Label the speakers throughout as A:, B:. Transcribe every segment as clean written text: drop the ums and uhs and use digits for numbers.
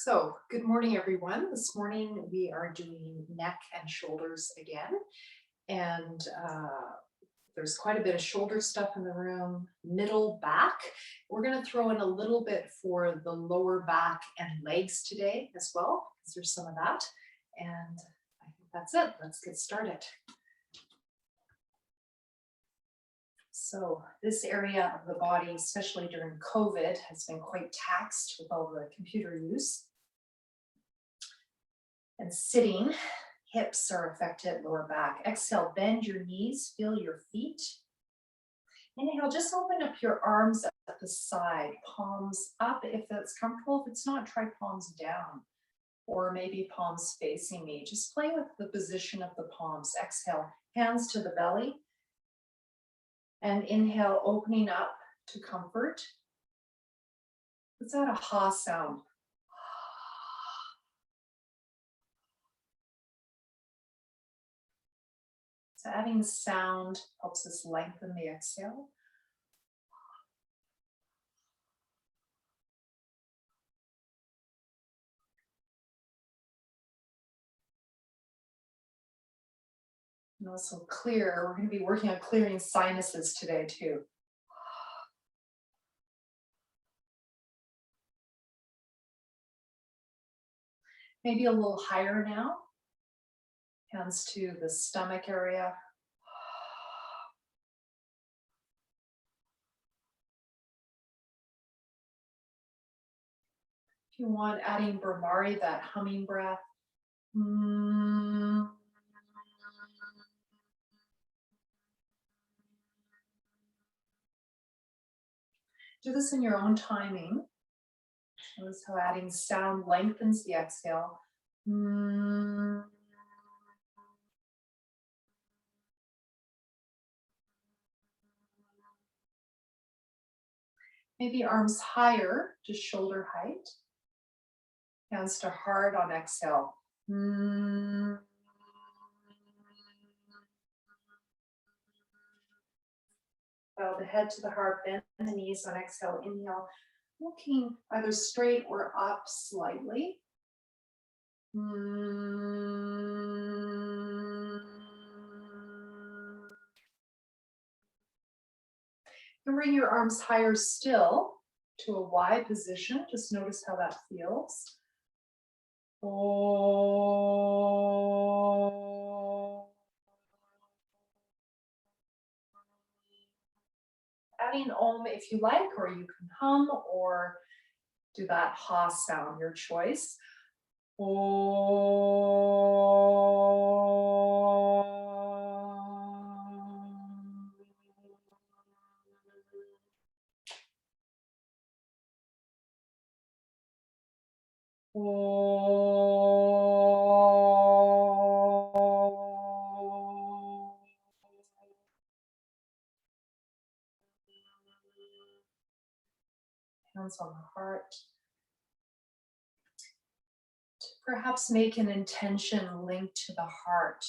A: So, good morning, everyone. This morning we are doing neck and shoulders again. And there's quite a bit of shoulder stuff in the room, middle back. We're going to throw in a little bit for the lower back and legs today as well, because there's some of that. And I think that's it. Let's get started. So this area of the body, especially during COVID, has been quite taxed with all the computer use. And sitting, hips are affected, lower back. Exhale, bend your knees, feel your feet. Inhale, just open up your arms at the side, palms up if that's comfortable. If it's not, try palms down, or maybe palms facing me. Just play with the position of the palms. Exhale, hands to the belly. And inhale, opening up to comfort. What's that a ha sound? So adding sound helps us lengthen the exhale. And also clear, we're going to be working on clearing sinuses today too. Maybe a little higher now. Hands to the stomach area. If you want, adding Brahmari, that humming breath. Do this in your own timing. Notice how adding sound lengthens the exhale. Maybe arms higher, just shoulder height. Hands to heart on exhale. Bow the head to the heart, bend the knees on exhale, inhale, looking either straight or up slightly. And bring your arms higher still to a Y position. Just notice how that feels. Adding Om if you like, or you can hum or do that ha sound, your choice. Hands on the heart. To perhaps make an intention linked to the heart.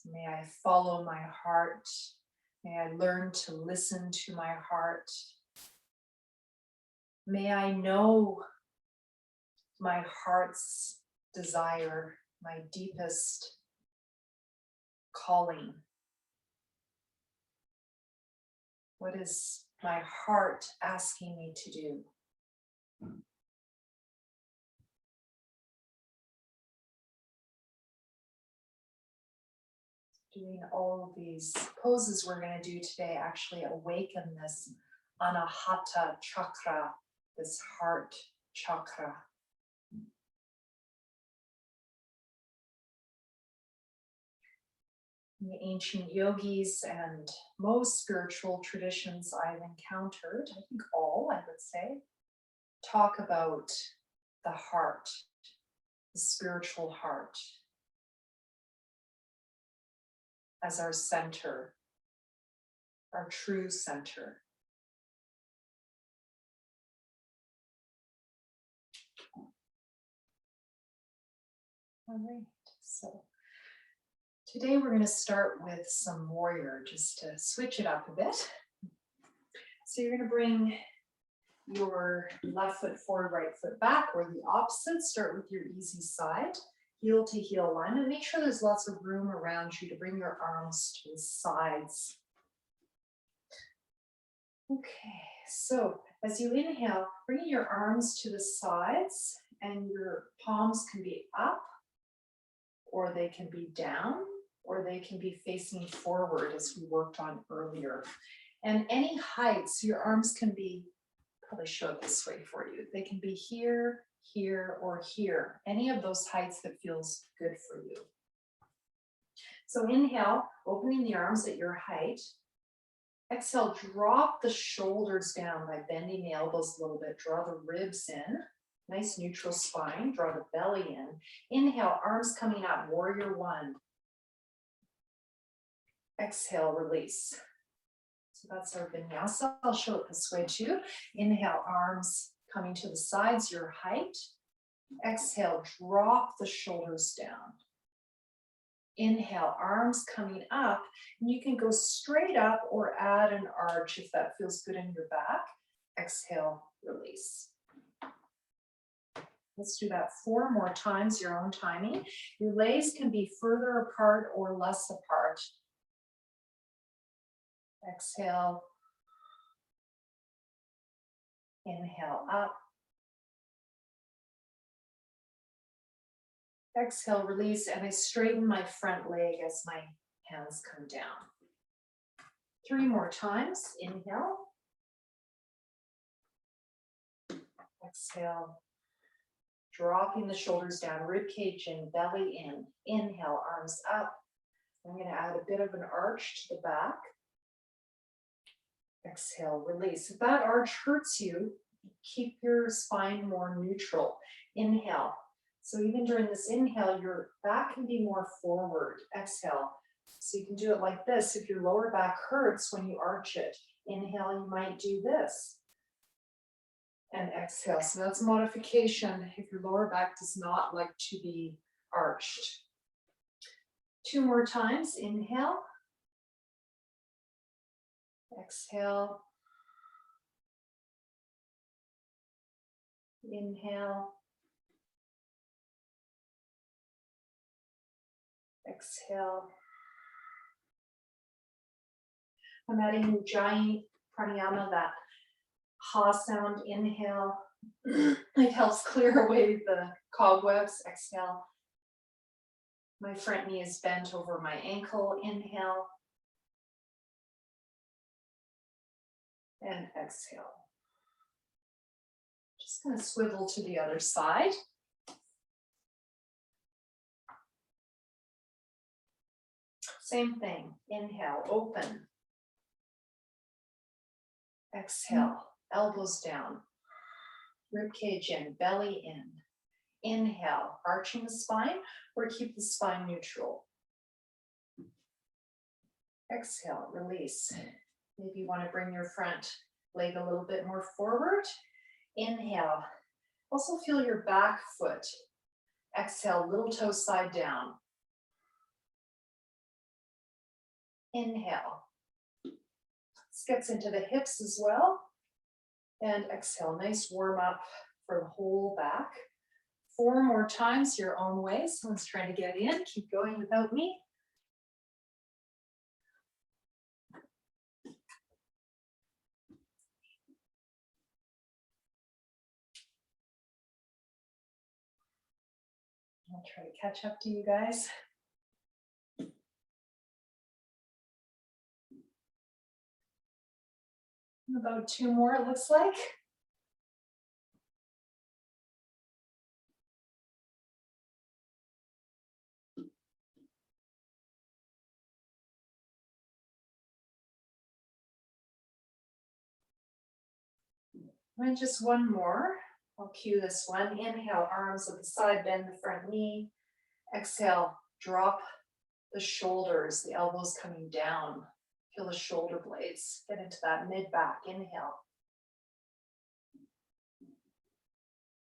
A: May I follow my heart. May I learn to listen to my heart. May I know my heart's desire, my deepest calling. What is my heart asking me to do? Doing all of these poses we're going to do today actually awaken this anahata chakra, this heart chakra. The ancient yogis and most spiritual traditions I've encountered, I think all, I would say, talk about the heart, the spiritual heart, as our center, our true center. All right, so Today we're going to start with some warrior, just to switch it up a bit. So you're going to bring your left foot forward, right foot back, or the opposite. Start with your easy side, heel to heel alignment. Make sure there's lots of room around you to bring your arms to the sides. Okay, so as you inhale, bring your arms to the sides, and your palms can be up, or they can be down, or they can be facing forward as we worked on earlier. And any heights, your arms can be, probably show it this way for you. They can be here, here, or here. Any of those heights that feels good for you. So inhale, opening the arms at your height. Exhale, drop the shoulders down by bending the elbows a little bit. Draw the ribs in. Nice neutral spine. Draw the belly in. Inhale, arms coming up, warrior one. Exhale, release. So that's our vinyasa. I'll show it this way too. Inhale, arms coming to the sides, your height. Exhale, drop the shoulders down. Inhale, arms coming up, and you can go straight up or add an arch if that feels good in your back. Exhale, release. Let's do that 4 more times, your own timing. Your legs can be further apart or less apart. Exhale. Inhale up. Exhale, release, and I straighten my front leg as my hands come down. 3 more times. Inhale. Exhale. Dropping the shoulders down, rib cage in, belly in. Inhale, arms up. I'm going to add a bit of an arch to the back. Exhale, release. If that arch hurts you, keep your spine more neutral. Inhale. So even during this inhale, your back can be more forward. Exhale. So you can do it like this. If your lower back hurts when you arch it, inhale, you might do this. And exhale. So that's a modification if your lower back does not like to be arched. 2 more times. Inhale. Exhale. Inhale. Exhale. I'm adding Ujjayi pranayama, that ha sound. Inhale. It helps clear away the cobwebs. Exhale. My front knee is bent over my ankle. Inhale. And exhale. Just going to swivel to the other side. Same thing. Inhale, open. Exhale, elbows down. Rib cage in, belly in. Inhale, arching the spine, or keep the spine neutral. Exhale, release. Maybe you want to bring your front leg a little bit more forward. Inhale. Also feel your back foot. Exhale, little toe side down. Inhale. This gets into the hips as well. And exhale, nice warm up for the whole back. 4 more times your own way. Someone's trying to get in. Keep going without me. I'll try to catch up to you guys. About 2 more, it looks like. And just 1 more. I'll cue this one. Inhale, arms at the side, bend the front knee. Exhale, drop the shoulders, the elbows coming down. Feel the shoulder blades. Get into that mid-back. Inhale.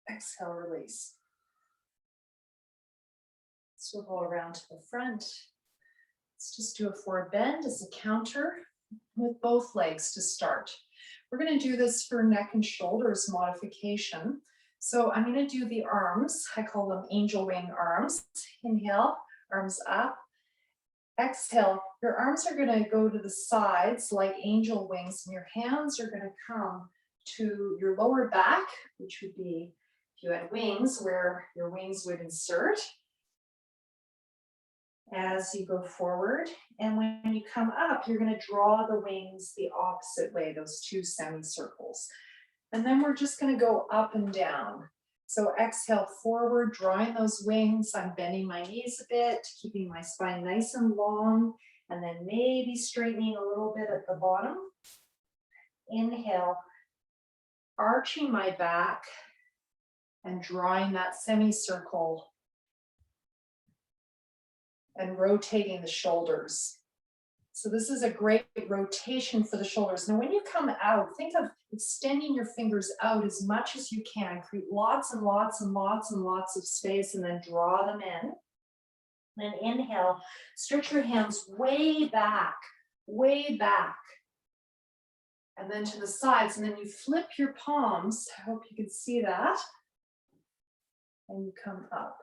A: Exhale, release. Swivel around to the front. Let's just do a forward bend as a counter with both legs to start. We're going to do this for neck and shoulders modification. So I'm going to do the arms. I call them angel wing arms. Inhale, arms up. Exhale, your arms are going to go to the sides like angel wings, and your hands are going to come to your lower back, which would be, if you had wings, where your wings would insert as you go forward. And when you come up, you're going to draw the wings the opposite way, those two semicircles. And then we're just going to go up and down. So exhale forward, drawing those wings. I'm bending my knees a bit, keeping my spine nice and long, and then maybe straightening a little bit at the bottom. Inhale, arching my back and drawing that semicircle and rotating the shoulders. So this is a great rotation for the shoulders. Now, when you come out, think of extending your fingers out as much as you can. Create lots and lots and lots and lots of space, and then draw them in. Then inhale, stretch your hands way back, and then to the sides. And then you flip your palms. I hope you can see that. And you come up.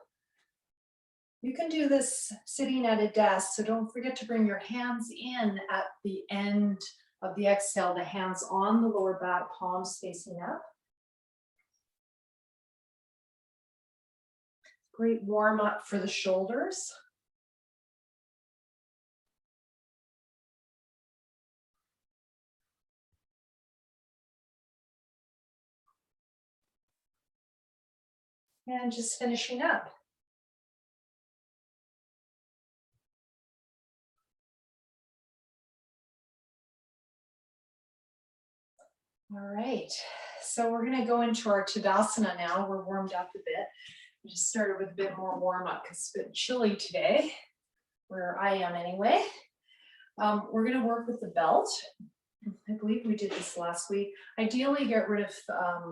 A: You can do this sitting at a desk, so don't forget to bring your hands in at the end of the exhale, the hands on the lower back, palms facing up. Great warm up for the shoulders. And just finishing up. All right, so we're going to go into our Tadasana now. We're warmed up a bit. We just started with a bit more warm up because it's a bit chilly today, where I am anyway. We're going to work with the belt. I believe we did this last week. Ideally, get rid of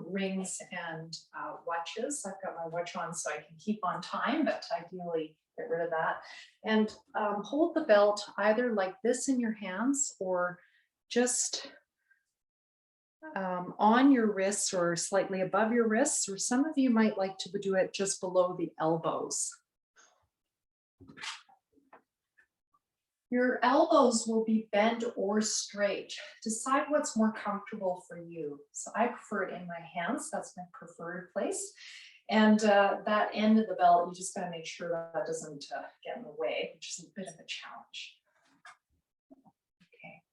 A: rings and watches. I've got my watch on so I can keep on time, but ideally get rid of that. And hold the belt either like this in your hands or just on your wrists or slightly above your wrists, or some of you might like to do it just below the elbows. Your elbows will be bent or straight. Decide what's more comfortable for you. So I prefer it in my hands. That's my preferred place. And that end of the belt, you just gotta make sure that that doesn't get in the way, which is a bit of a challenge. Okay.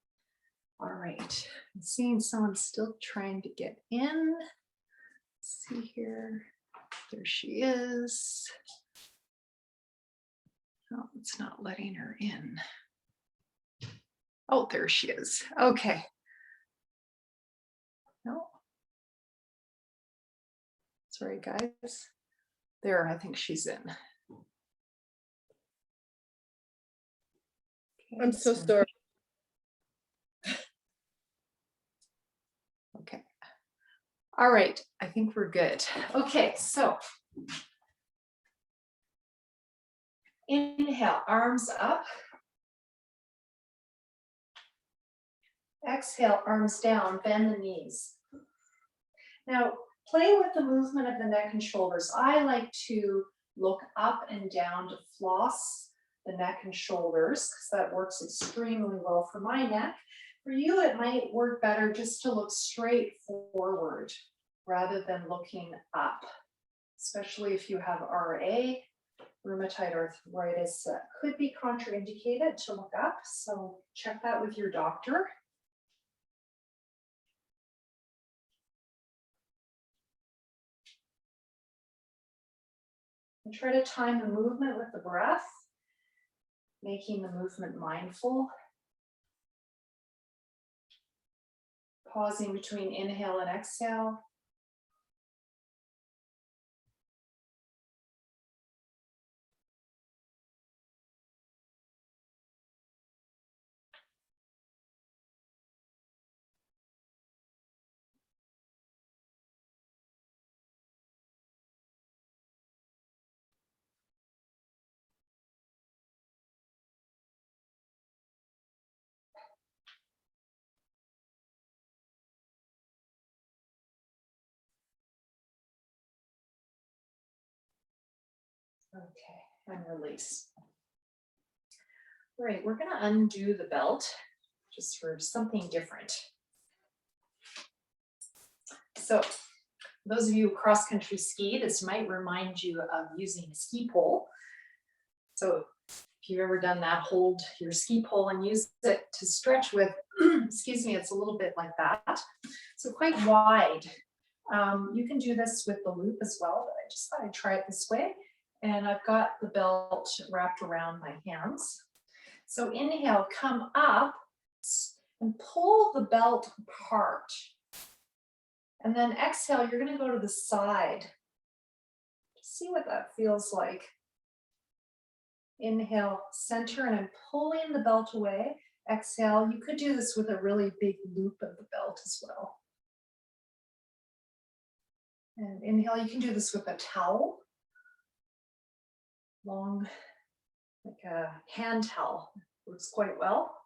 A: All right. I'm seeing someone still trying to get in. Let's see here. There she is. Oh, it's not letting her in. Oh, there she is. Okay. No. Sorry, guys. There, I think she's in. Okay,
B: I'm so sorry.
A: Okay. All right, I think we're good. Okay, so inhale, arms up. Exhale, arms down, bend the knees. Now, play with the movement of the neck and shoulders. I like to look up and down to floss the neck and shoulders because that works extremely well for my neck. For you, it might work better just to look straight forward rather than looking up, especially if you have RA, rheumatoid arthritis, could be contraindicated to look up. So check that with your doctor. And try to time the movement with the breath, making the movement mindful. Pausing between inhale and exhale. Okay, and release. All right, we're going to undo the belt just for something different. So those of you who cross-country ski, this might remind you of using a ski pole. So if you've ever done that, hold your ski pole and use it to stretch with, excuse me, it's a little bit like that. So quite wide. You can do this with the loop as well, but I just thought I'd try it this way. And I've got the belt wrapped around my hands. So inhale, come up and pull the belt apart. And then exhale, you're going to go to the side. See what that feels like. Inhale, center, and I'm pulling the belt away. Exhale, you could do this with a really big loop of the belt as well. And inhale, you can do this with a towel. Long, like a hand towel, works quite well.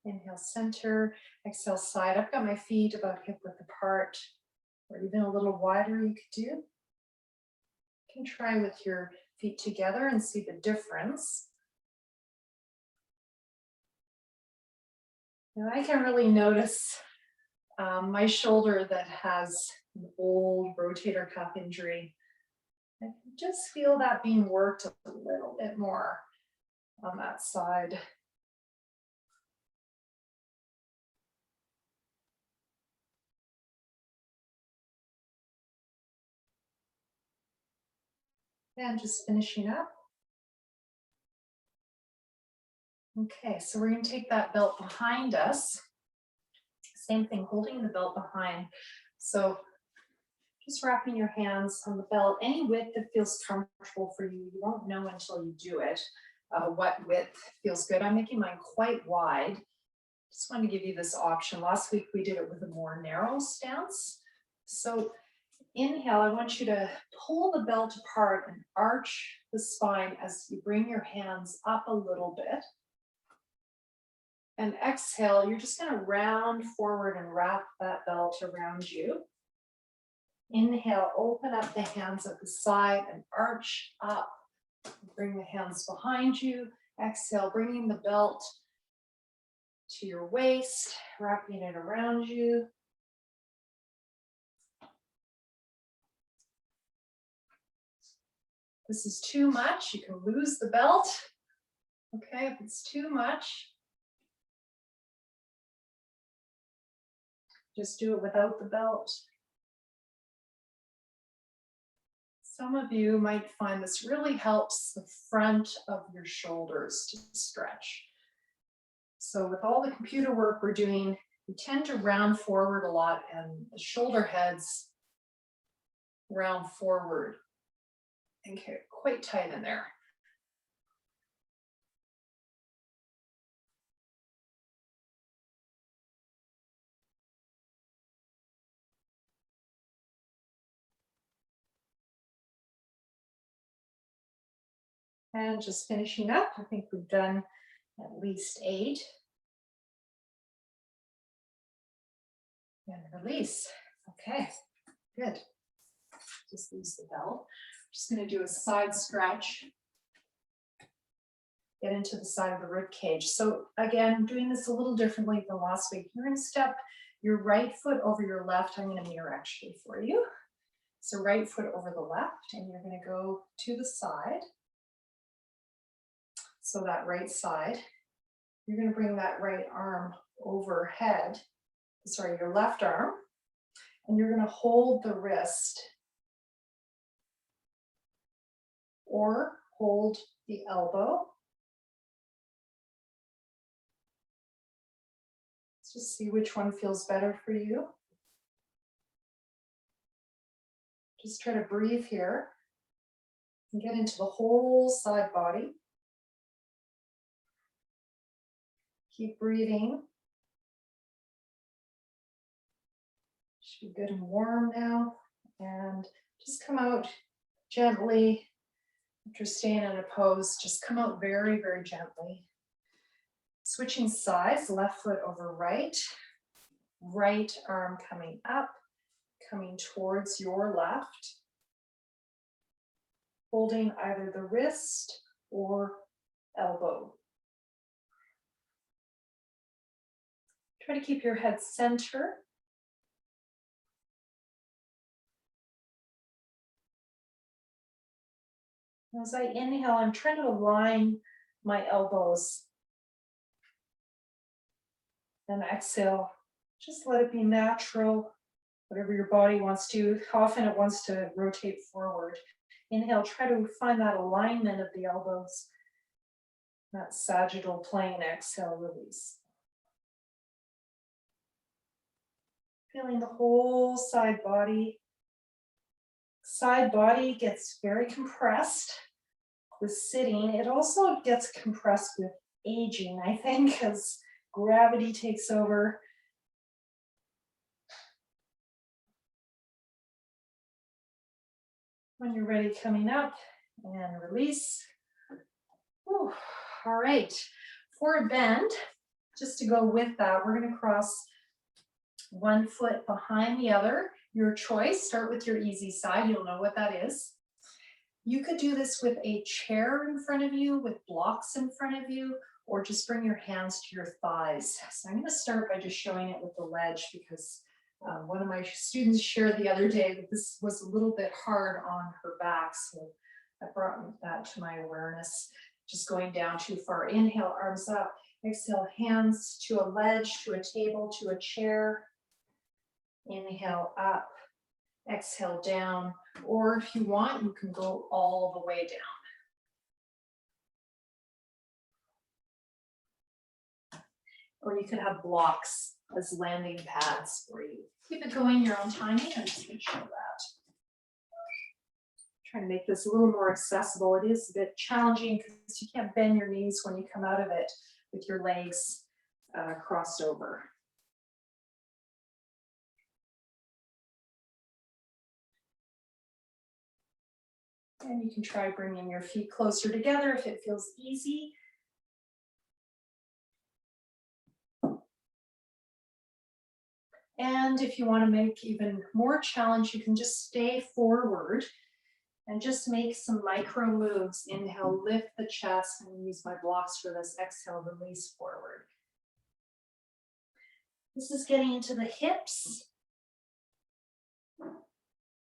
A: Inhale, center, exhale, side. I've got my feet about hip width apart, or even a little wider you could do. You can try with your feet together and see the difference. Now I can really notice my shoulder that has an old rotator cuff injury. I can just feel that being worked a little bit more on that side. And just finishing up. Okay, so we're going to take that belt behind us. Same thing, holding the belt behind. So just wrapping your hands on the belt, any width that feels comfortable for you. You won't know until you do it what width feels good. I'm making mine quite wide. Just wanted to give you this option. Last week we did it with a more narrow stance. So inhale, I want you to pull the belt apart and arch the spine as you bring your hands up a little bit. And exhale, you're just going to round forward and wrap that belt around you. Inhale, open up the hands at the side and arch up. Bring the hands behind you. Exhale, bringing the belt to your waist, wrapping it around you. If this is too much, you can lose the belt. Okay, if it's too much, just do it without the belt. Some of you might find this really helps the front of your shoulders to stretch. So with all the computer work we're doing, we tend to round forward a lot and the shoulder heads round forward and get quite tight in there. And just finishing up, I think we've done at least 8. And release. Okay, good. Just lose the belt. Just going to do a side stretch. Get into the side of the rib cage. So again, doing this a little differently than last week. You're going to step your right foot over your left. I'm going to mirror actually for you. So right foot over the left, and you're going to go to the side. So that right side, you're going to bring that right arm overhead, sorry, your left arm, and you're going to hold the wrist or hold the elbow. Let's just see which one feels better for you. Just try to breathe here and get into the whole side body. Keep breathing. Should be good and warm now. And just come out gently. After staying in a pose, just come out very, very gently. Switching sides, left foot over right. Right arm coming up, coming towards your left. holding either the wrist or elbow. Try to keep your head center. As I inhale, I'm trying to align my elbows. And exhale, just let it be natural, whatever your body wants to. How often it wants to rotate forward. Inhale, try to find that alignment of the elbows. That sagittal plane, exhale, release. Feeling the whole side body. Side body gets very compressed with sitting. It also gets compressed with aging, I think, as gravity takes over. When you're ready, coming up and release. Whew. All right, for a bend, just to go with that, we're going to cross one foot behind the other. Your choice, start with your easy side. You'll know what that is. You could do this with a chair in front of you, with blocks in front of you, or just bring your hands to your thighs. So I'm going to start by just showing it with the ledge because one of my students shared the other day that this was a little bit hard on her back. So I brought that to my awareness. Just going down too far. Inhale, arms up. Exhale, hands to a ledge, to a table, to a chair. Inhale, up. Exhale, down. Or if you want, you can go all the way down. Or you could have blocks as landing pads for you. Keep it going your own timing. I'm just going to show that. Trying to make this a little more accessible. It is a bit challenging because you can't bend your knees when you come out of it with your legs crossed over. And you can try bringing your feet closer together if it feels easy. And if you want to make even more challenge, you can just stay forward and just make some micro moves. Inhale, lift the chest, and use my blocks for this. Exhale, release forward. This is getting into the hips, the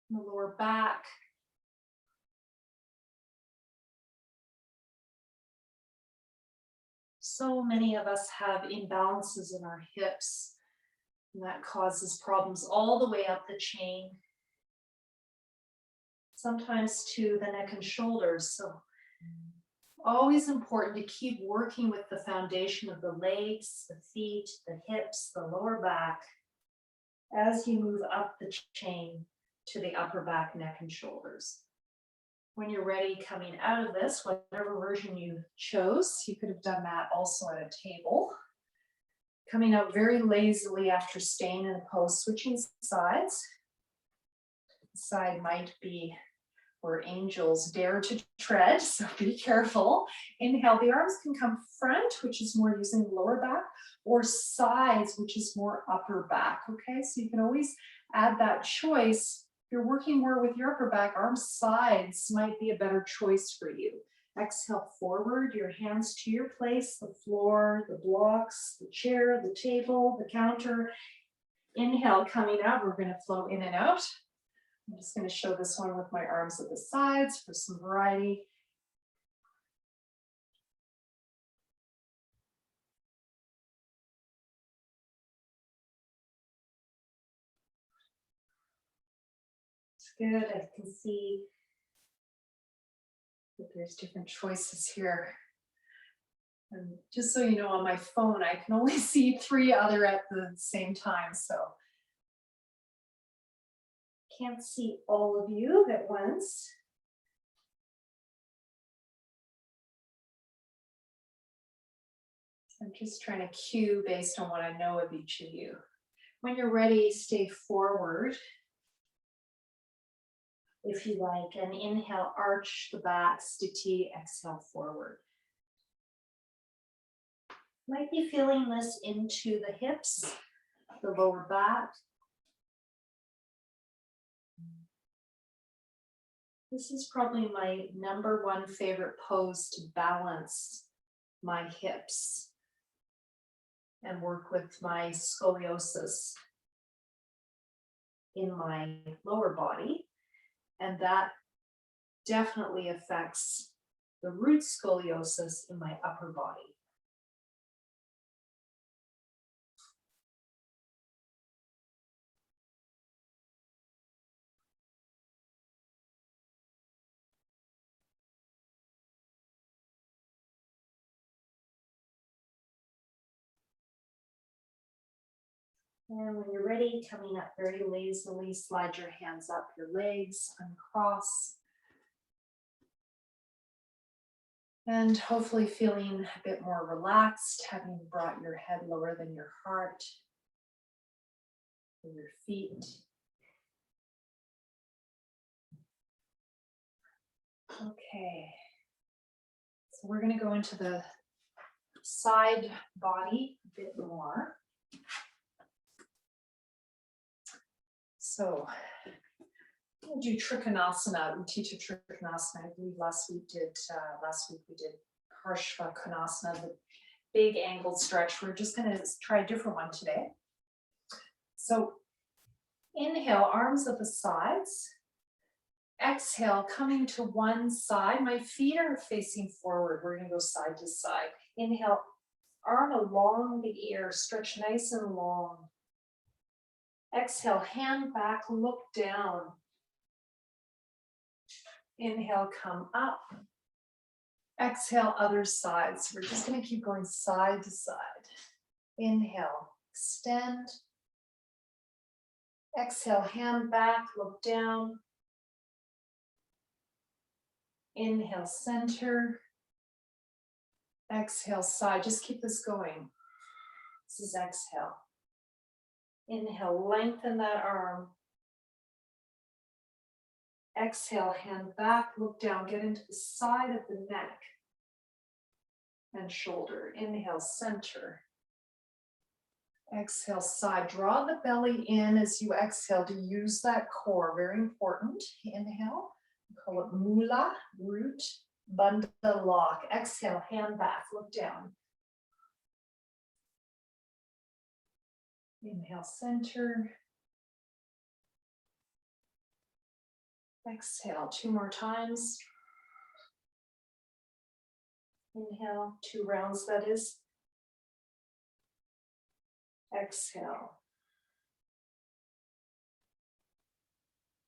A: lower back. So many of us have imbalances in our hips, and that causes problems all the way up the chain, sometimes to the neck and shoulders. So always important to keep working with the foundation of the legs, the feet, the hips, the lower back, as you move up the chain to the upper back, neck, and shoulders. When you're ready, coming out of this, whatever version you chose, you could have done that also at a table. Coming out very lazily after staying in a pose, switching sides. The side might be where angels dare to tread, so be careful. Inhale, the arms can come front, which is more using the lower back, or sides, which is more upper back, okay? So you can always add that choice. If you're working more with your upper back, arm sides might be a better choice for you. Exhale forward, your hands to your place, the floor, the blocks, the chair, the table, the counter. Inhale, coming out, we're going to flow in and out. I'm just going to show this one with my arms at the sides for some variety. It's good. I can see that there's different choices here. And just so you know, on my phone, I can only see 3 other at the same time. So can't see all of you at once. I'm just trying to cue based on what I know of each of you. When you're ready, stay forward, if you like, and inhale, arch the back, sthiti, exhale forward. Might be feeling this into the hips, the lower back. This is probably my number one favorite pose to balance my hips and work with my scoliosis in my lower body. And that definitely affects the root scoliosis in my upper body. And when you're ready, coming up very lazily, slide your hands up your legs, uncross. And hopefully feeling a bit more relaxed, having brought your head lower than your heart, and your feet. Okay, so we're going to go into the side body a bit more. So we'll do Trikonasana. We teach a Trikonasana. I believe last week we did Parshva Konasana, the big angled stretch. We're just going to try a different one today. So inhale, arms at the sides. Exhale, coming to one side. My feet are facing forward. We're going to go side to side. Inhale, arm along the ear, stretch nice and long. Exhale, hand back, look down. Inhale, come up. Exhale, other side. So we're just going to keep going side to side. Inhale, extend. Exhale, hand back, look down. Inhale, center. Exhale, side. Just keep this going. This is exhale. Inhale, lengthen that arm. Exhale, hand back, look down, get into the side of the neck and shoulder. Inhale, center. Exhale, side. Draw the belly in as you exhale to use that core. Very important. Inhale. We call it mula, root, bandha, lock. Exhale, hand back, look down. Inhale, center. Exhale, 2 more times. Inhale, 2 rounds that is. Exhale.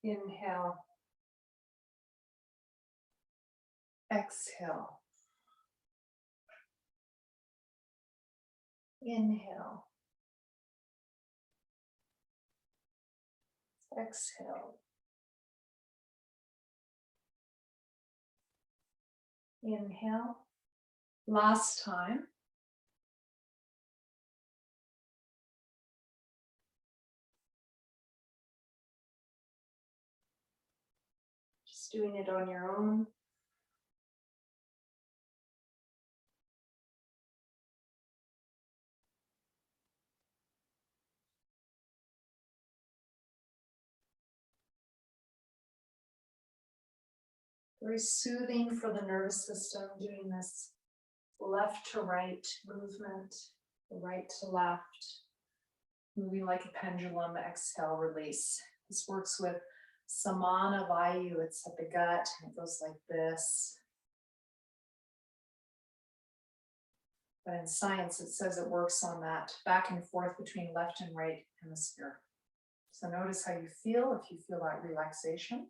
A: Inhale. Exhale. Inhale. Exhale. Inhale. Last time. Just doing it on your own. Very soothing for the nervous system, doing this left to right movement, right to left, moving like a pendulum. Exhale, release. This works with samana vayu. It's at the gut, and it goes like this. But in science, it says it works on that back and forth between left and right hemisphere. So notice how you feel if you feel that relaxation.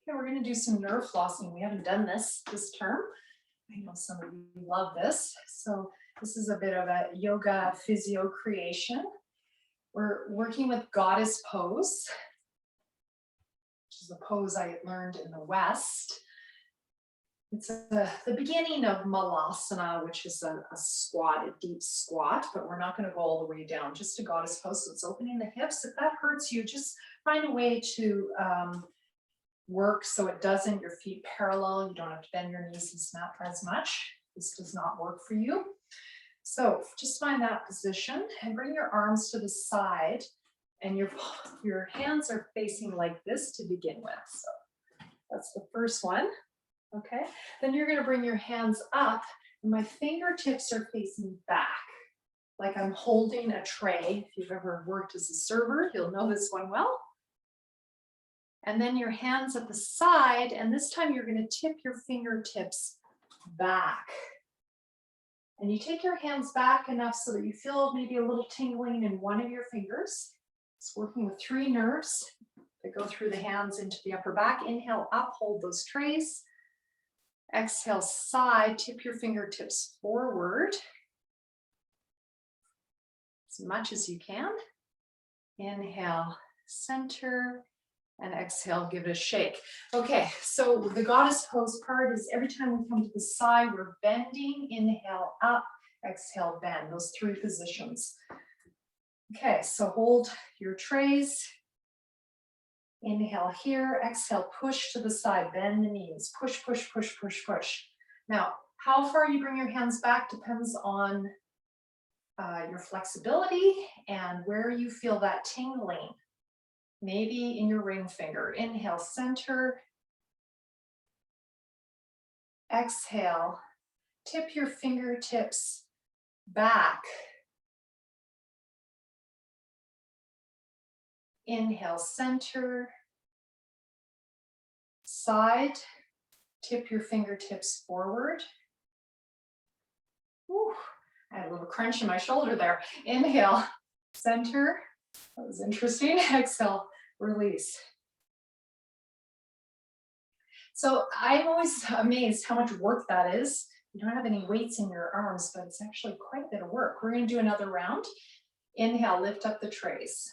A: Okay, we're going to do some nerve flossing. We haven't done this term. I know some of you love this. So this is a bit of a yoga physio creation. We're working with goddess pose, which is a pose I learned in the West. It's the beginning of malasana, which is a squat, a deep squat, but we're not going to go all the way down, just a goddess pose. So it's opening the hips. If that hurts you, just find a way to work so it doesn't, your feet parallel, you don't have to bend your knees and snap as much. This does not work for you. So just find that position and bring your arms to the side, and your hands are facing like this to begin with. So That's the first one. Okay. Then you're going to bring your hands up, and my fingertips are facing back, like I'm holding a tray. If you've ever worked as a server, you'll know this one well. And then your hands at the side, and this time you're going to tip your fingertips back. And you take your hands back enough so that you feel maybe a little tingling in one of your fingers. It's working with 3 nerves that go through the hands into the upper back. Inhale up, hold those trays. Exhale, side, tip your fingertips forward as much as you can. Inhale, center, and exhale, give it a shake. Okay, so the goddess pose part is every time we come to the side, we're bending. Inhale up, exhale, bend, those 3 positions. Okay, so hold your trays. Inhale here, exhale, push to the side, bend the knees, push, push, push, push, push. Now, how far you bring your hands back depends on your flexibility and where you feel that tingling. Maybe in your ring finger. Inhale, center. Exhale, tip your fingertips back. Inhale, center. Side, tip your fingertips forward. Whew, I had a little crunch in my shoulder there. Inhale, center. That was interesting. Exhale, release. So I'm always amazed how much work that is. You don't have any weights in your arms, but it's actually quite a bit of work. We're going to do another round. Inhale, lift up the trays.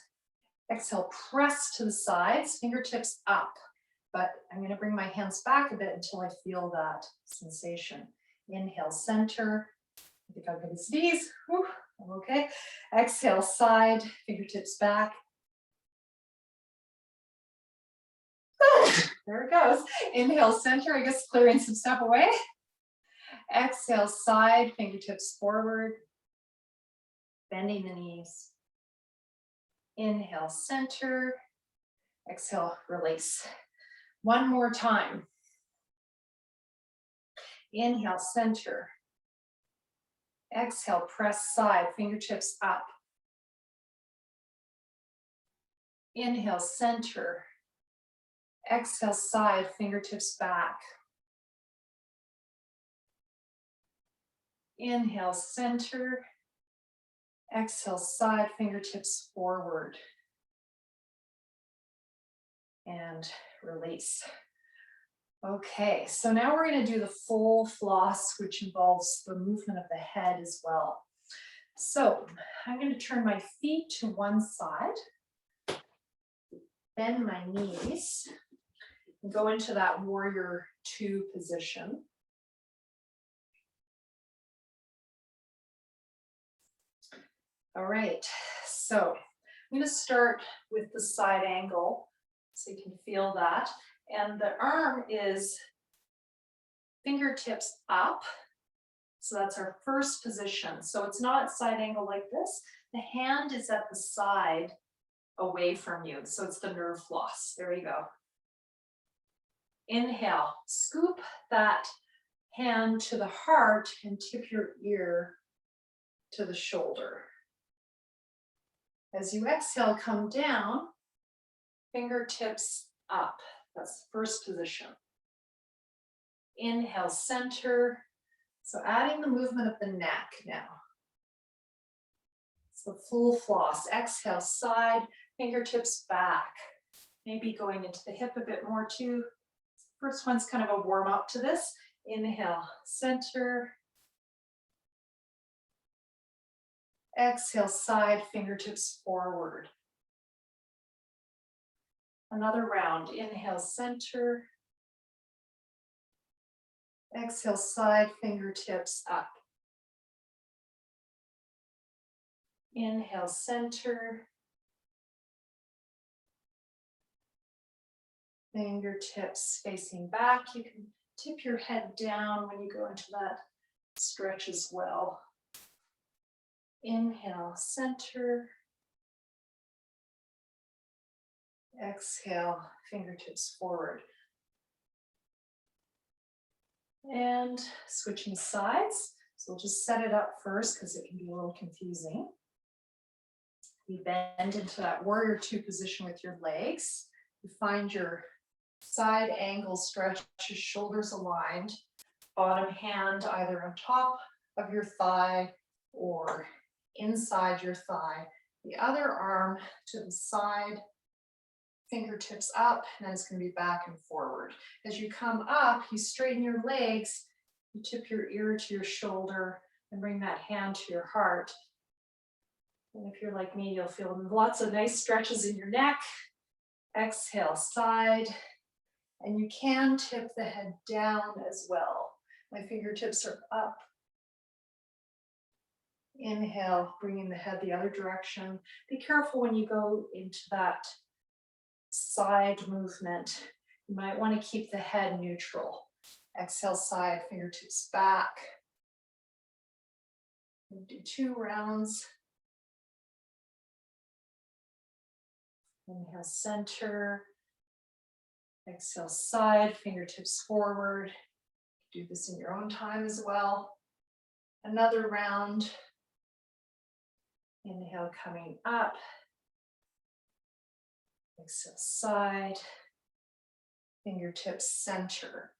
A: Exhale, press to the sides, fingertips up. But I'm going to bring my hands back a bit until I feel that sensation. Inhale, center. I think I'll get his knees. Whew, I'm okay. Exhale, side, fingertips back. There it goes. Inhale, center. I guess clearing some stuff away. Exhale, side, fingertips forward. Bending the knees. Inhale, center. Exhale, release. One more time. Inhale, center. Exhale, press side, fingertips up. Inhale, center. Exhale, side, fingertips back. Inhale, center. Exhale, side, fingertips forward. And release. Okay, so now we're going to do the full floss, which involves the movement of the head as well. So I'm going to turn my feet to one side, bend my knees, and go into that warrior 2 position. All right, so I'm going to start with the side angle so you can feel that. And the arm is fingertips up. So that's our first position. So it's not at side angle like this. The hand is at the side away from you. So it's the nerve floss. There you go. Inhale, scoop that hand to the heart and tip your ear to the shoulder. As you exhale, come down, fingertips up. That's the first position. Inhale, center. So adding the movement of the neck now. So full floss. Exhale, side, fingertips back. Maybe going into the hip a bit more too. First one's kind of a warm up to this. Inhale, center. Exhale, side, fingertips forward. Another round. Inhale, center. Exhale, side, fingertips up. Inhale, center. Fingertips facing back. You can tip your head down when you go into that stretch as well. Inhale, center. Exhale, fingertips forward. And switching sides. So we'll just set it up first because it can be a little confusing. You bend into that warrior two position with your legs. You find your side angle stretches, shoulders aligned, bottom hand either on top of your thigh or inside your thigh. The other arm to the side, fingertips up, and then it's going to be back and forward. As you come up, you straighten your legs, you tip your ear to your shoulder and bring that hand to your heart. And if you're like me, you'll feel lots of nice stretches in your neck. Exhale, side. And you can tip the head down as well. My fingertips are up. Inhale, bringing the head the other direction. Be careful when you go into that side movement. You might want to keep the head neutral. Exhale, side, fingertips back. We'll do 2 rounds. Inhale, center. Exhale, side, fingertips forward. Do this in your own time as well. Another round. Inhale, coming up. Exhale, side. Fingertips center.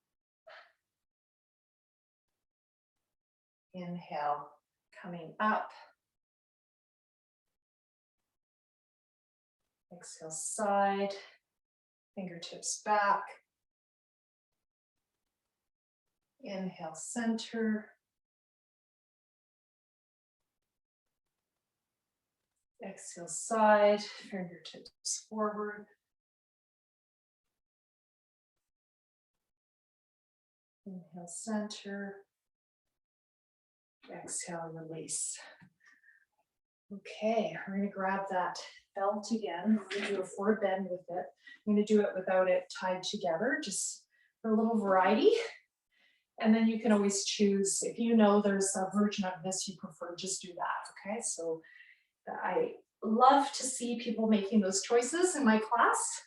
A: Inhale, coming up. Exhale, side. Fingertips back. Inhale, center. Exhale, side, fingertips forward. Inhale, center. Exhale, release. Okay, we're going to grab that belt again. We're going to do a forward bend with it. I'm going to do it without it tied together, just for a little variety. And then you can always choose, if you know there's a version of this you prefer, just do that, okay? So I love to see people making those choices in my class.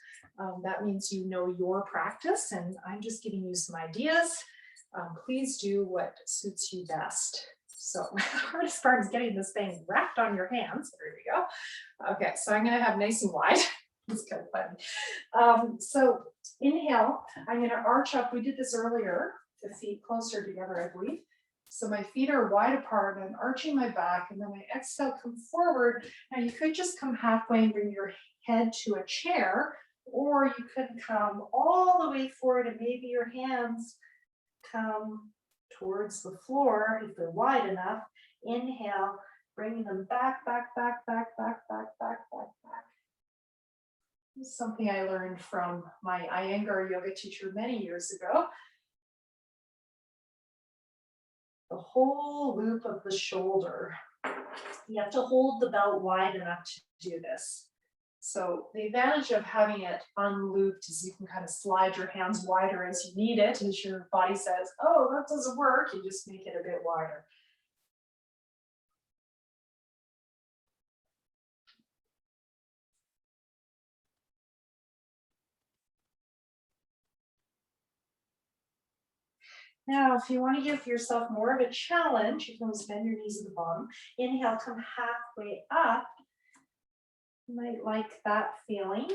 A: That means you know your practice, and I'm just giving you some ideas. Please do what suits you best. So the hardest part is getting this thing wrapped on your hands. There we go. Okay, so I'm gonna have nice and wide. It's kind of funny. So inhale, I'm gonna arch up. We did this earlier, the feet closer together, I believe. So my feet are wide apart, I'm arching my back, and then I exhale, come forward. Now you could just come halfway and bring your head to a chair, or you could come all the way forward and maybe your hands come towards the floor if they're wide enough. Inhale, bringing them back, back, back, back, back, back, back, back, back. This is something I learned from my Iyengar yoga teacher many years ago. The whole loop of the shoulder. You have to hold the belt wide enough to do this. So the advantage of having it unlooped is you can kind of slide your hands wider as you need it. As your body says, oh, that doesn't work, you just make it a bit wider. Now, if you want to give yourself more of a challenge, you can always bend your knees at the bottom. Inhale, come halfway up. You might like that feeling.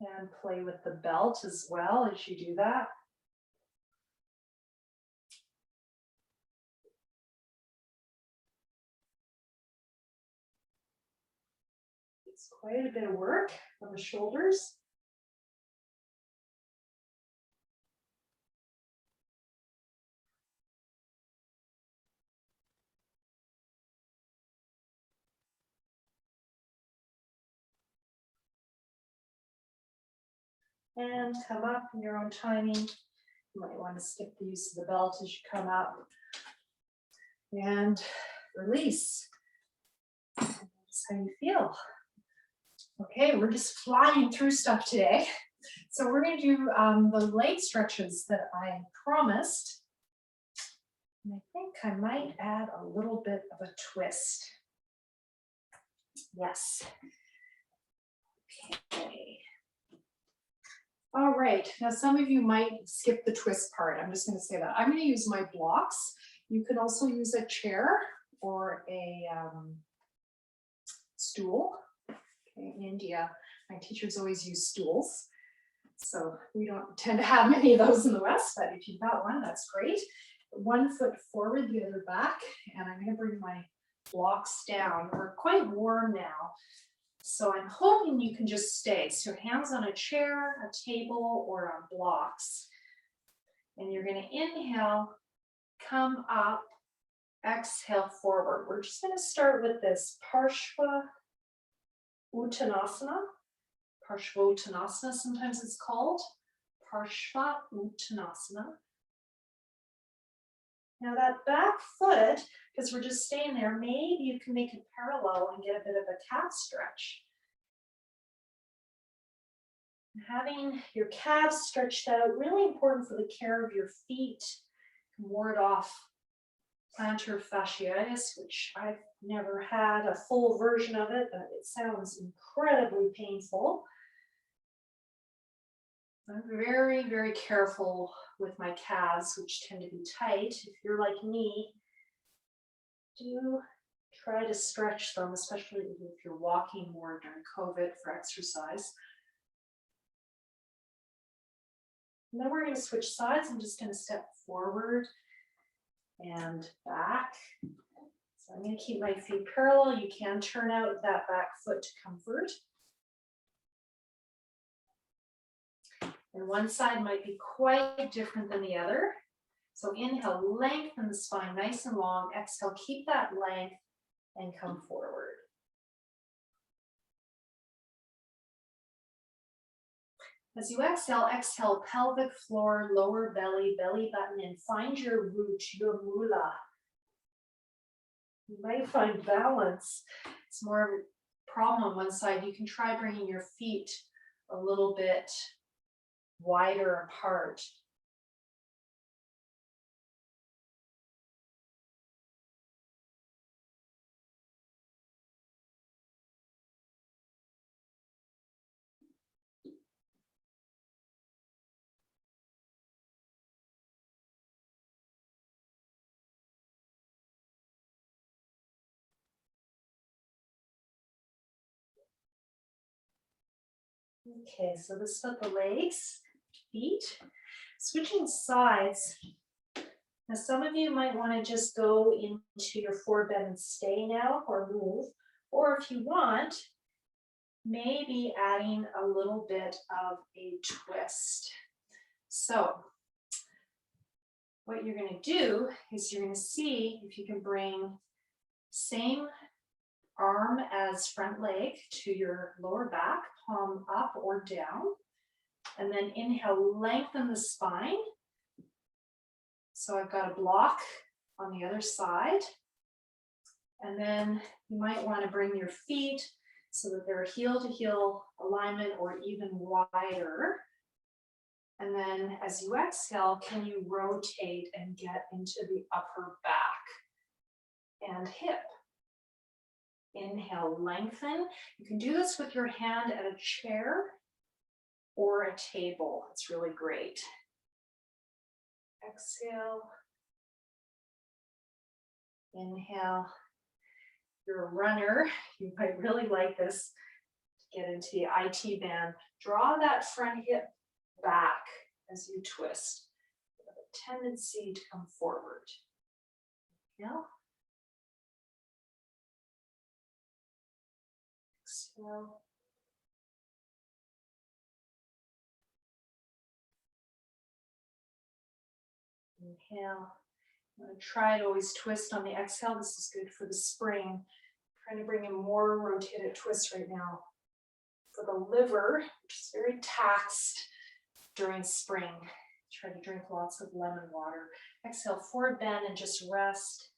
A: And play with the belt as well as you do that. It's quite a bit of work on the shoulders. And come up in your own timing. You might want to skip the use of the belt as you come up. And release. That's how you feel. Okay, we're just flying through stuff today. So we're going to do the leg stretches that I promised. And I think I might add a little bit of a twist. Yes. Okay. All right, now some of you might skip the twist part. I'm just going to say that. I'm going to use my blocks. You can also use a chair or a stool. Okay, in India, my teachers always use stools. So we don't tend to have many of those in the West, but if you've got one, that's great. 1 foot forward, the other back, and I'm going to bring my blocks down. We're quite warm now, so I'm hoping you can just stay. So hands on a chair, a table, or on blocks. And you're going to inhale, come up, exhale forward. We're just going to start with this Parshva Uttanasana. Parshva Uttanasana, sometimes it's called. Parshva Uttanasana. Now that back foot, because we're just staying there, maybe you can make it parallel and get a bit of a calf stretch. Having your calves stretched out, really important for the care of your feet. Ward off plantar fasciitis, which I've never had a full version of it, but it sounds incredibly painful. I'm very, very careful with my calves, which tend to be tight. If you're like me, do try to stretch them, especially if you're walking more during COVID for exercise. And then we're going to switch sides. I'm just going to step forward and back. So I'm going to keep my feet parallel. You can turn out that back foot to comfort. And one side might be quite different than the other. So inhale, lengthen the spine nice and long. Exhale, keep that length and come forward. As you exhale, exhale pelvic floor, lower belly, belly button, and find your root, your mula. You might find balance. It's more of a problem on one side. You can try bringing your feet a little bit wider apart. Okay, so this is the legs, feet. Switching sides. Now some of you might want to just go into your forward bend and stay now or move. Or if you want, maybe adding a little bit of a twist. So what you're going to do is you're going to see if you can bring same arm as front leg to your lower back, palm up or down. And then inhale, lengthen the spine. So I've got a block on the other side. And then you might want to bring your feet so that they're heel to heel alignment or even wider. And then as you exhale, can you rotate and get into the upper back and hip? Inhale, lengthen. You can do this with your hand at a chair or a table. It's really great. Exhale. Inhale. If you're a runner, you might really like this to get into the IT band. Draw that front hip back as you twist. You have a tendency to come forward. Inhale. Exhale. Inhale. I'm going to try to always twist on the exhale. This is good for the spring. I'm trying to bring in more rotated twists right now for the liver, which is very taxed during spring. Try to drink lots of lemon water. Exhale, forward bend and just rest.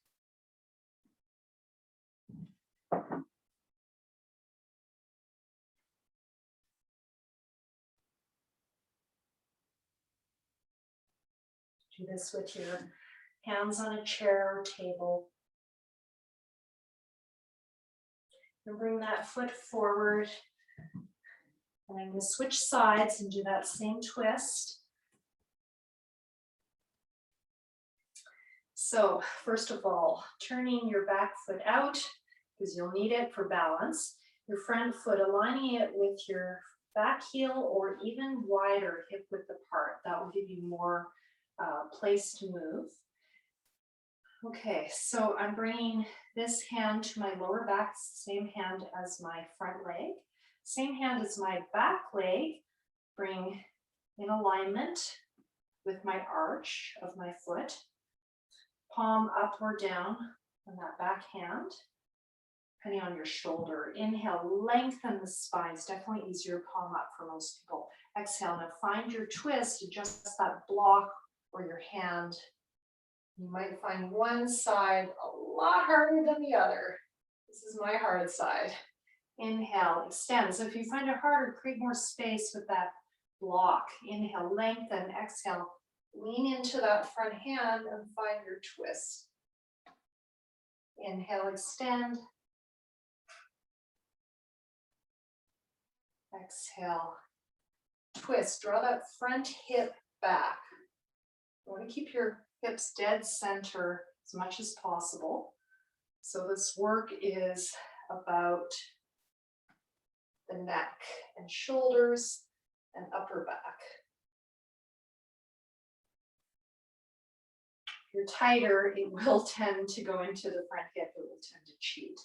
A: Do this with your hands on a chair or table. And bring that foot forward. And I'm going to switch sides and do that same twist. So first of all, turning your back foot out because you'll need it for balance. Your front foot, aligning it with your back heel or even wider hip width apart. That will give you more place to move. Okay, so I'm bringing this hand to my lower back, same hand as my front leg. Same hand as my back leg, bring in alignment with my arch of my foot. Palm up or down on that back hand, depending on your shoulder. Inhale, lengthen the spine. It's definitely easier palm up for most people. Exhale, now find your twist, adjust that block or your hand. You might find one side a lot harder than the other. This is my hard side. Inhale, extend. So if you find it harder, create more space with that block. Inhale, lengthen. Exhale, lean into that front hand and find your twist. Inhale, extend. Exhale, twist. Draw that front hip back. You want to keep your hips dead center as much as possible. So this work is about the neck and shoulders and upper back. If you're tighter, it will tend to go into the front hip. It will tend to cheat.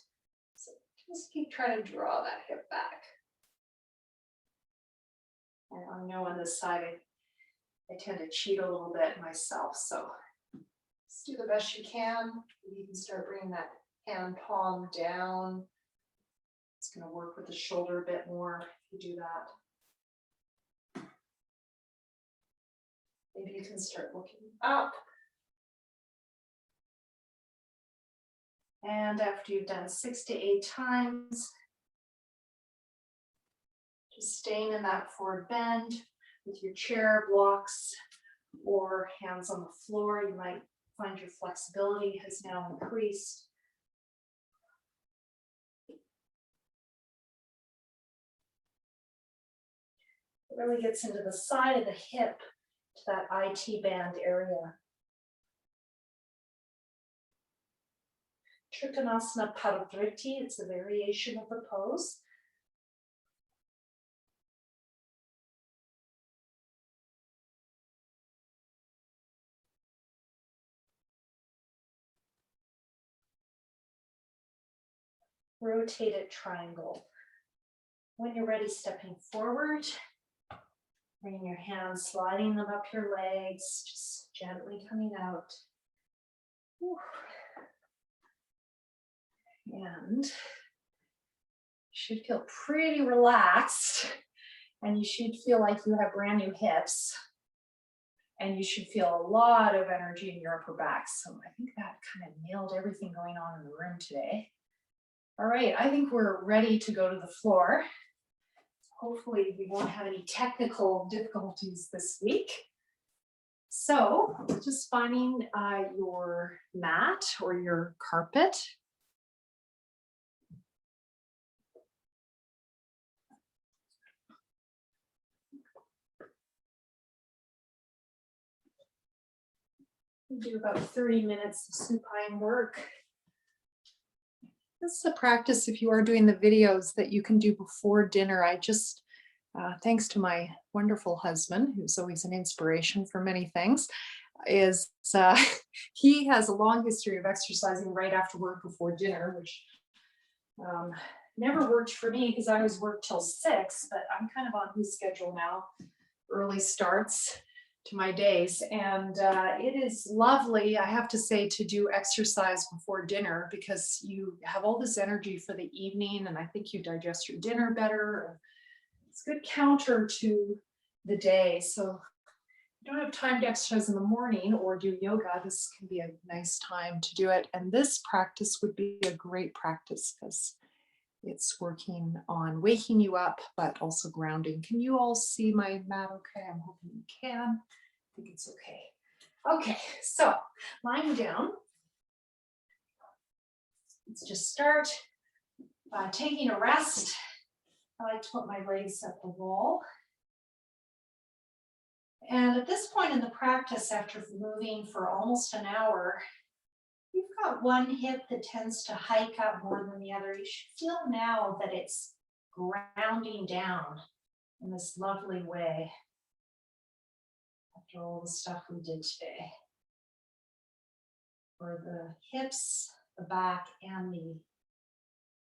A: So just keep trying to draw that hip back. And I know on this side, I tend to cheat a little bit myself. So just do the best you can. You can start bringing that hand palm down. It's going to work with the shoulder a bit more if you do that. Maybe you can start looking up. And after you've done 6 to 8 times, just staying in that forward bend with your chair blocks or hands on the floor. You might find your flexibility has now increased. It really gets into the side of the hip to that IT band area. Trikonasana Parivriti, it's a variation of the pose. Rotated triangle. When you're ready, stepping forward, bringing your hands, sliding them up your legs, just gently coming out. Whew. And you should feel pretty relaxed, and you should feel like you have brand new hips, and you should feel a lot of energy in your upper back. So I think that kind of nailed everything going on in the room today. All right, I think we're ready to go to the floor. Hopefully we won't have any technical difficulties this week. So just finding your mat or your carpet. We do about 30 minutes of supine work. This is a practice, if you are doing the videos, that you can do before dinner. I just, thanks to my wonderful husband, who's always an inspiration for many things, is he has a long history of exercising right after work before dinner, which never worked for me because I always worked till 6, but I'm kind of on his schedule now, early starts to my days. And it is lovely, I have to say, to do exercise before dinner because you have all this energy for the evening, and I think you digest your dinner better. It's a good counter to the day. So if you don't have time to exercise in the morning or do yoga, this can be a nice time to do it. And this practice would be a great practice because it's working on waking you up, but also grounding. Can you all see my mat okay? I'm hoping you can. I think it's okay. Okay, so lying down. Let's just start taking a rest I like to put my legs at the wall. And at this point in the practice, after moving for almost an hour, you've got one hip that tends to hike up more than the other. You should feel now that it's grounding down in this lovely way after all the stuff we did today. For the hips, the back, and the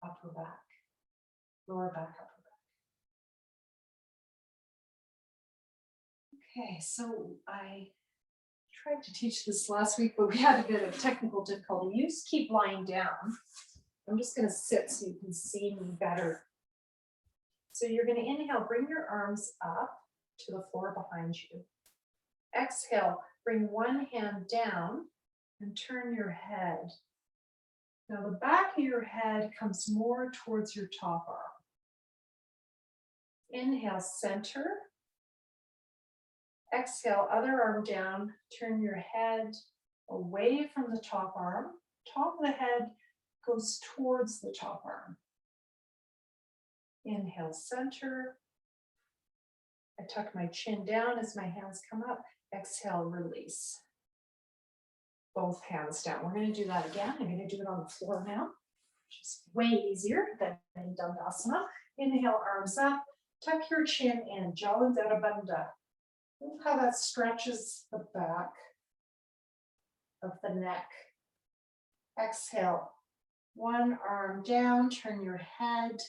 A: upper back, lower back, upper back. Okay, so I tried to teach this last week, but we had a bit of technical difficulty. You just keep lying down. I'm just going to sit so you can see me better. So you're going to inhale, bring your arms up to the floor behind you. Exhale, bring one hand down and turn your head. Now the back of your head comes more towards your top arm. Inhale, center. Exhale, other arm down, turn your head away from the top arm. Top of the head goes towards the top arm. Inhale, center. I tuck my chin down as my hands come up. Exhale, release. Both hands down. We're going to do that again. I'm going to do it on the floor now, which is way easier than in Dandasana. Inhale, arms up. Tuck your chin in. Jalandhara Bandha. Look how that stretches the back of the neck. Exhale, one arm down, turn your head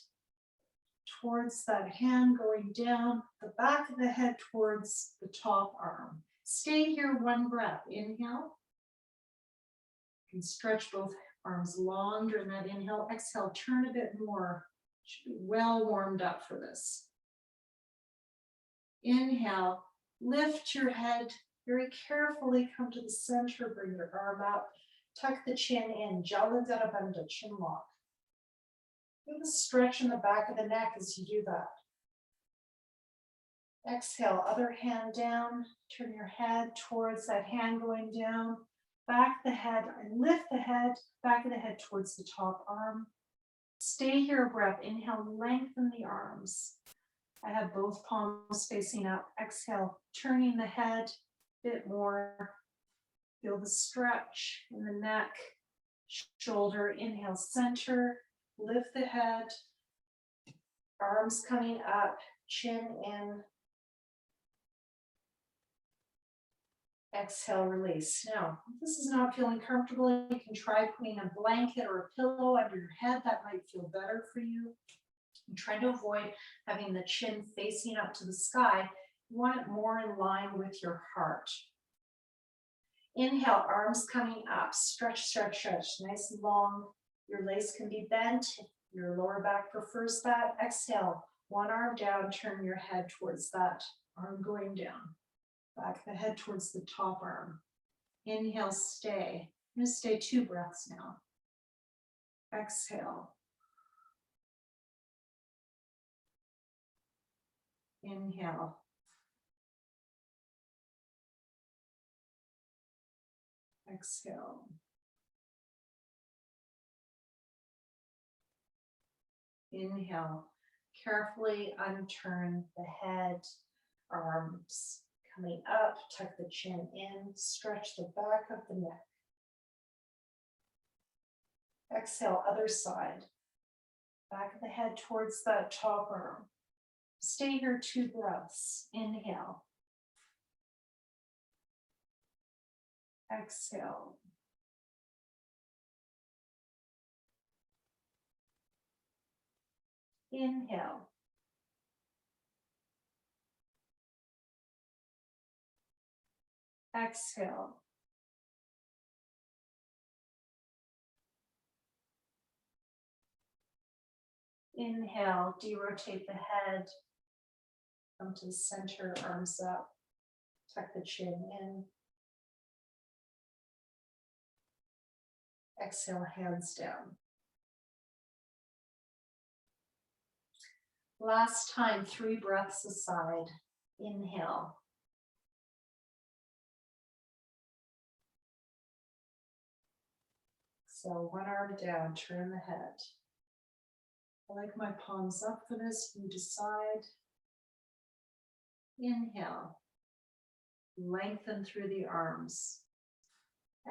A: towards that hand going down, the back of the head towards the top arm. Stay here one breath. Inhale. You can stretch both arms long during that inhale. Exhale, turn a bit more. Should be well warmed up for this. Inhale. Lift your head very carefully, come to the center, bring your arm up, tuck the chin in, Jalandhara Bandha, chin lock. Feel the stretch in the back of the neck as you do that. Exhale, other hand down, turn your head towards that hand going down, back the head, and lift the head, back of the head towards the top arm. Stay here a breath, inhale, lengthen the arms. I have both palms facing up. Exhale, turning the head a bit more. Feel the stretch in the neck, shoulder. Inhale, center. Lift the head. Arms coming up, chin in. Exhale, release. Now, if this is not feeling comfortable, you can try putting a blanket or a pillow under your head. That might feel better for you. I'm trying to avoid having the chin facing up to the sky. You want it more in line with your heart. Inhale, arms coming up. Stretch, stretch, stretch. Nice and long. Your legs can be bent. Your lower back prefers that. Exhale, one arm down. Turn your head towards that arm going down. Back of the head towards the top arm. Inhale, stay. I'm going to stay 2 breaths now. Exhale. Inhale. Exhale. Inhale. Carefully unturn the head, arms coming up, tuck the chin in, stretch the back of the neck. Exhale, other side. Back of the head towards that top arm. Stay here 2 breaths. Inhale. Exhale. Inhale. Exhale. Inhale, derotate the head. Come to the center, arms up. Tuck the chin in. Exhale, hands down. Last time, 3 breaths aside. Inhale. So one arm down, turn the head. I like my palms up for this. You decide. Inhale. Lengthen through the arms.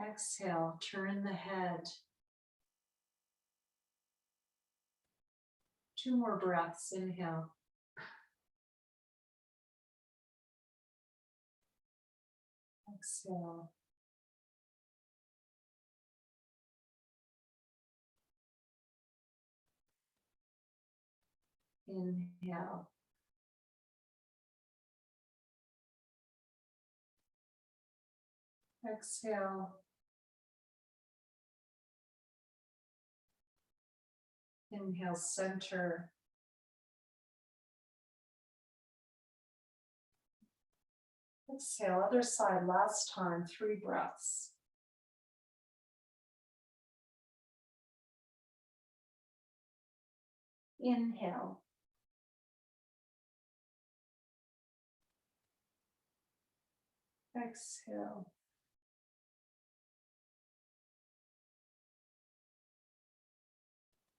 A: Exhale, turn the head. 2 more breaths. Inhale. Exhale. Inhale. Exhale. Inhale, center. Exhale, other side, last time, 3 breaths. Inhale. Exhale.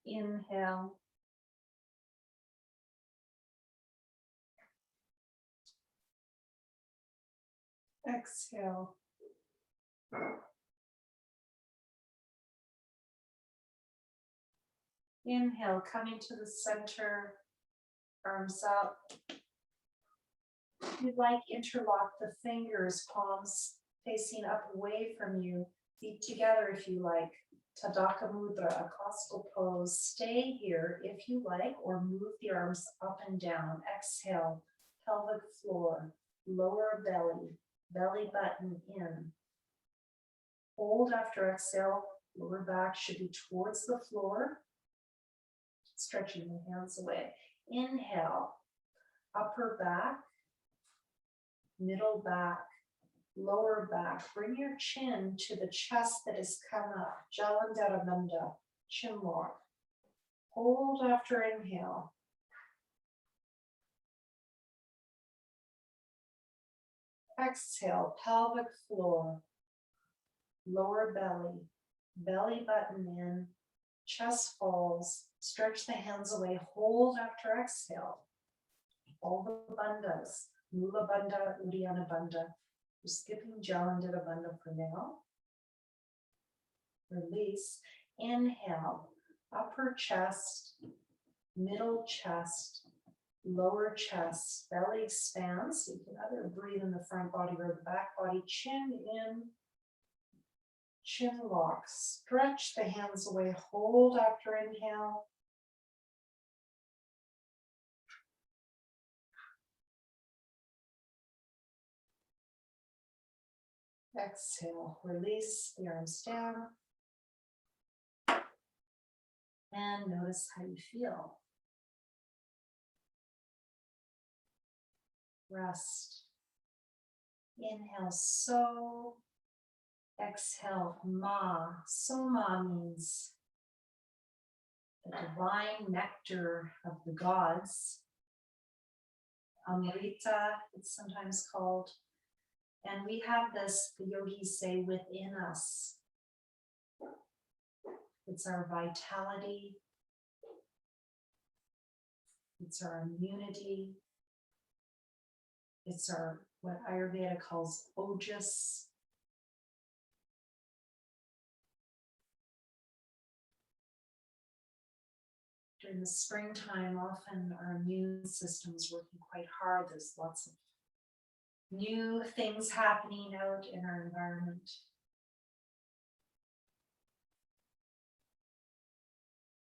A: Inhale. Exhale. Inhale, coming to the center, arms up. If you'd like, interlock the fingers, palms facing up away from you. Feet together if you like. Tadaka Mudra, a costal pose. Stay here if you like, or move the arms up and down. Exhale, pelvic floor, lower belly, belly button in. Hold after exhale, lower back should be towards the floor. Stretching the hands away. Inhale, upper back, middle back, lower back. Bring your chin to the chest that is come up. Jalandhara Bandha, chin lock. Hold after inhale. Exhale, pelvic floor, lower belly, belly button in, chest falls. Stretch the hands away. Hold after exhale. All the bandhas, Mula Bandha, Uddiyana Bandha. We're skipping Jalandhara Bandha for now. Release. Inhale, upper chest, middle chest, lower chest, belly expands. You can either breathe in the front body or the back body. Chin in, chin lock. Stretch the hands away. Hold after inhale. Exhale, release the arms down. And notice how you feel. Rest. Inhale, so. Exhale, ma. So ma means the divine nectar of the gods. Amrita, it's sometimes called. And we have this, the yogis say, within us. It's our vitality. It's our immunity. It's our, what Ayurveda calls ojas. During the springtime, often our immune system is working quite hard. There's lots of new things happening out in our environment.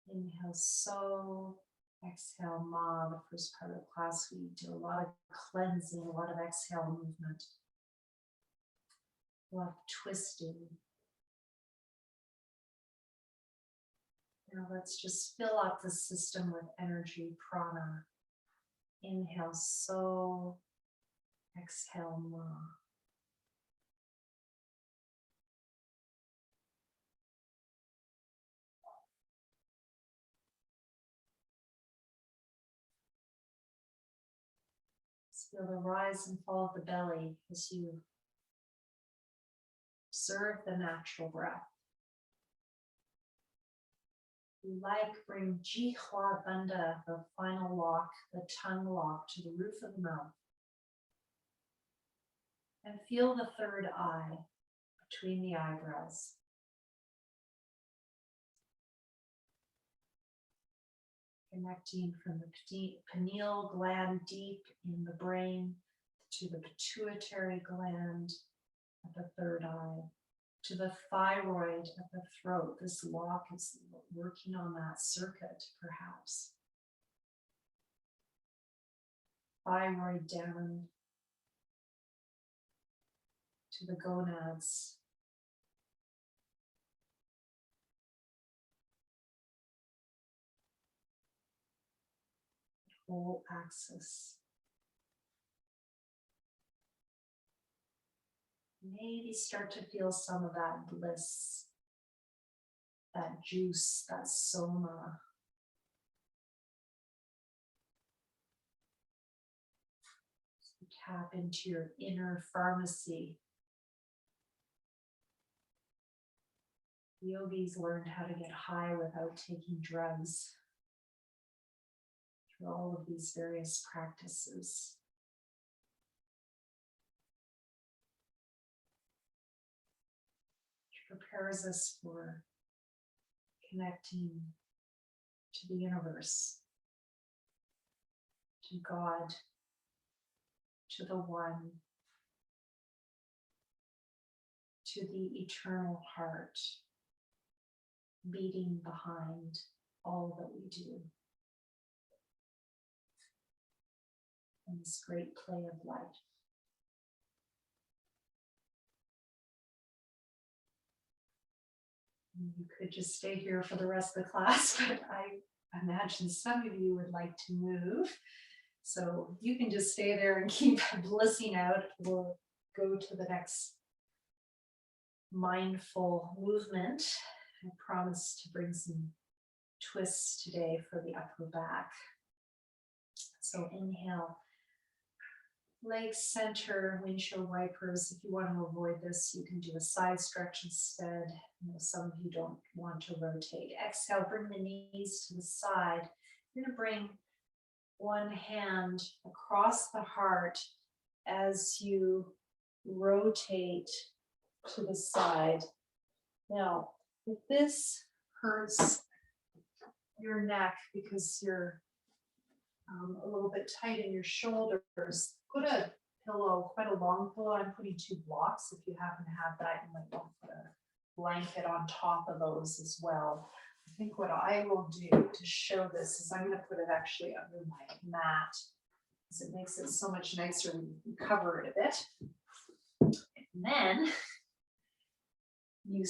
A: Inhale, so. Exhale, ma. The first part of the class, we do a lot of cleansing, a lot of exhale movement, a lot of twisting. Now let's just fill up the system with energy, prana. Inhale, so. Exhale, ma. Feel the rise and fall of the belly as you observe the natural breath. you like, bring Jihwa Bandha, the final lock, the tongue lock, to the roof of the mouth. And feel the third eye between the eyebrows. Connecting from the pineal gland deep in the brain to the pituitary gland at the third eye, to the thyroid at the throat. This lock is working on that circuit, perhaps. Thyroid down to the gonads. Whole axis. Maybe start to feel some of that bliss, that juice, that soma. Tap into your inner pharmacy. Yogis learned how to get high without taking drugs through all of these various practices. Which prepares us for connecting to the universe, to God, to the One, to the eternal heart beating behind all that we do. In this great play of life. And you could just stay here for the rest of the class, but I imagine some of you would like to move. So you can just stay there and keep blissing out, or go to the next mindful movement. I promise to bring some twists today for the upper back. So inhale. Legs center, windshield wipers. If you want to avoid this, you can do a side stretch instead. Some of you don't want to rotate. Exhale, bring the knees to the side. You're going to bring one hand across the heart as you rotate to the side. Now, if this hurts your neck because you're a little bit tight in your shoulders, put a pillow, quite a long pillow. I'm putting 2 blocks. If you happen to have that, you might want to put a blanket on top of those as well. I think what I will do to show this is I'm going to put it actually under my mat, because it makes it so much nicer when you can cover it a bit. And then you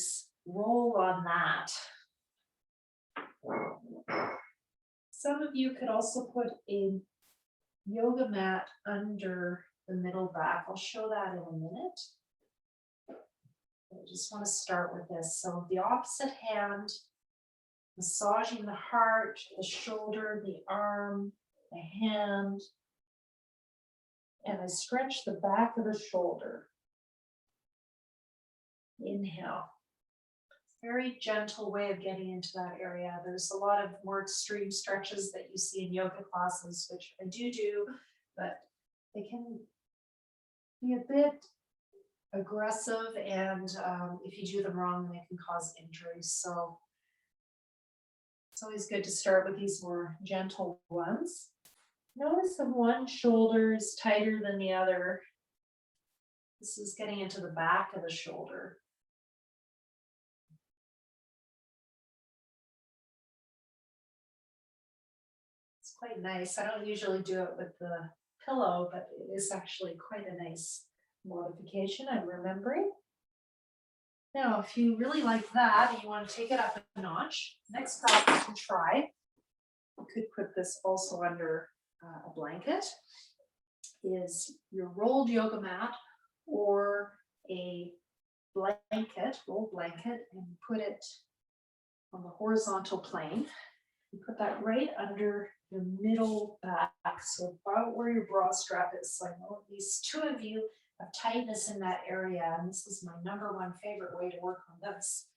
A: roll on that. Some of you could also put a yoga mat under the middle back. I'll show that in a minute. I just want to start with this. So the opposite hand, massaging the heart, the shoulder, the arm, the hand. And I stretch the back of the shoulder. Inhale. Very gentle way of getting into that area. There's a lot of more extreme stretches that you see in yoga classes, which I do, but they can be a bit aggressive, and if you do them wrong, they can cause injuries. So it's always good to start with these more gentle ones. Notice if one shoulder is tighter than the other. This is getting into the back of the shoulder. Quite nice. I don't usually do it with the pillow, but it is actually quite a nice modification. I'm remembering. Now, if you really like that and you want to take it up a notch, next practice to try, you could put this also under a blanket, is your rolled yoga mat or a blanket, rolled blanket, and put it on the horizontal plane. You put that right under your middle back, so about where your bra strap is. So I know at least 2 of you have tightness in that area, and this is my #1 favorite way to work on this.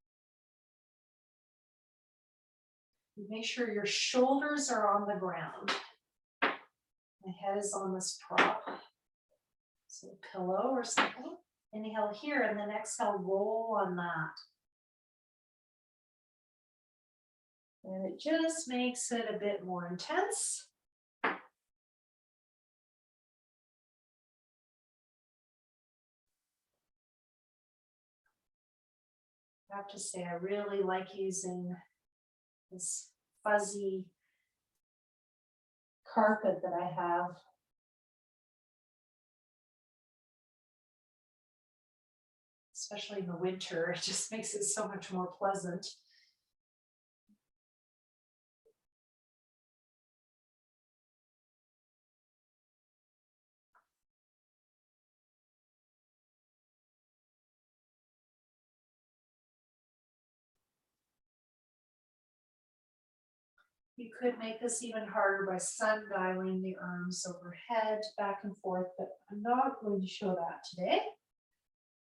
A: Make sure your shoulders are on the ground. My head is on this prop. So a pillow or something. Inhale here and then exhale, roll on that. And it just makes it a bit more intense. I have to say, I really like using this fuzzy carpet that I have. Especially in the winter, it just makes it so much more pleasant. You could make this even harder by sundialing the arms overhead, back and forth, but I'm not going to show that today.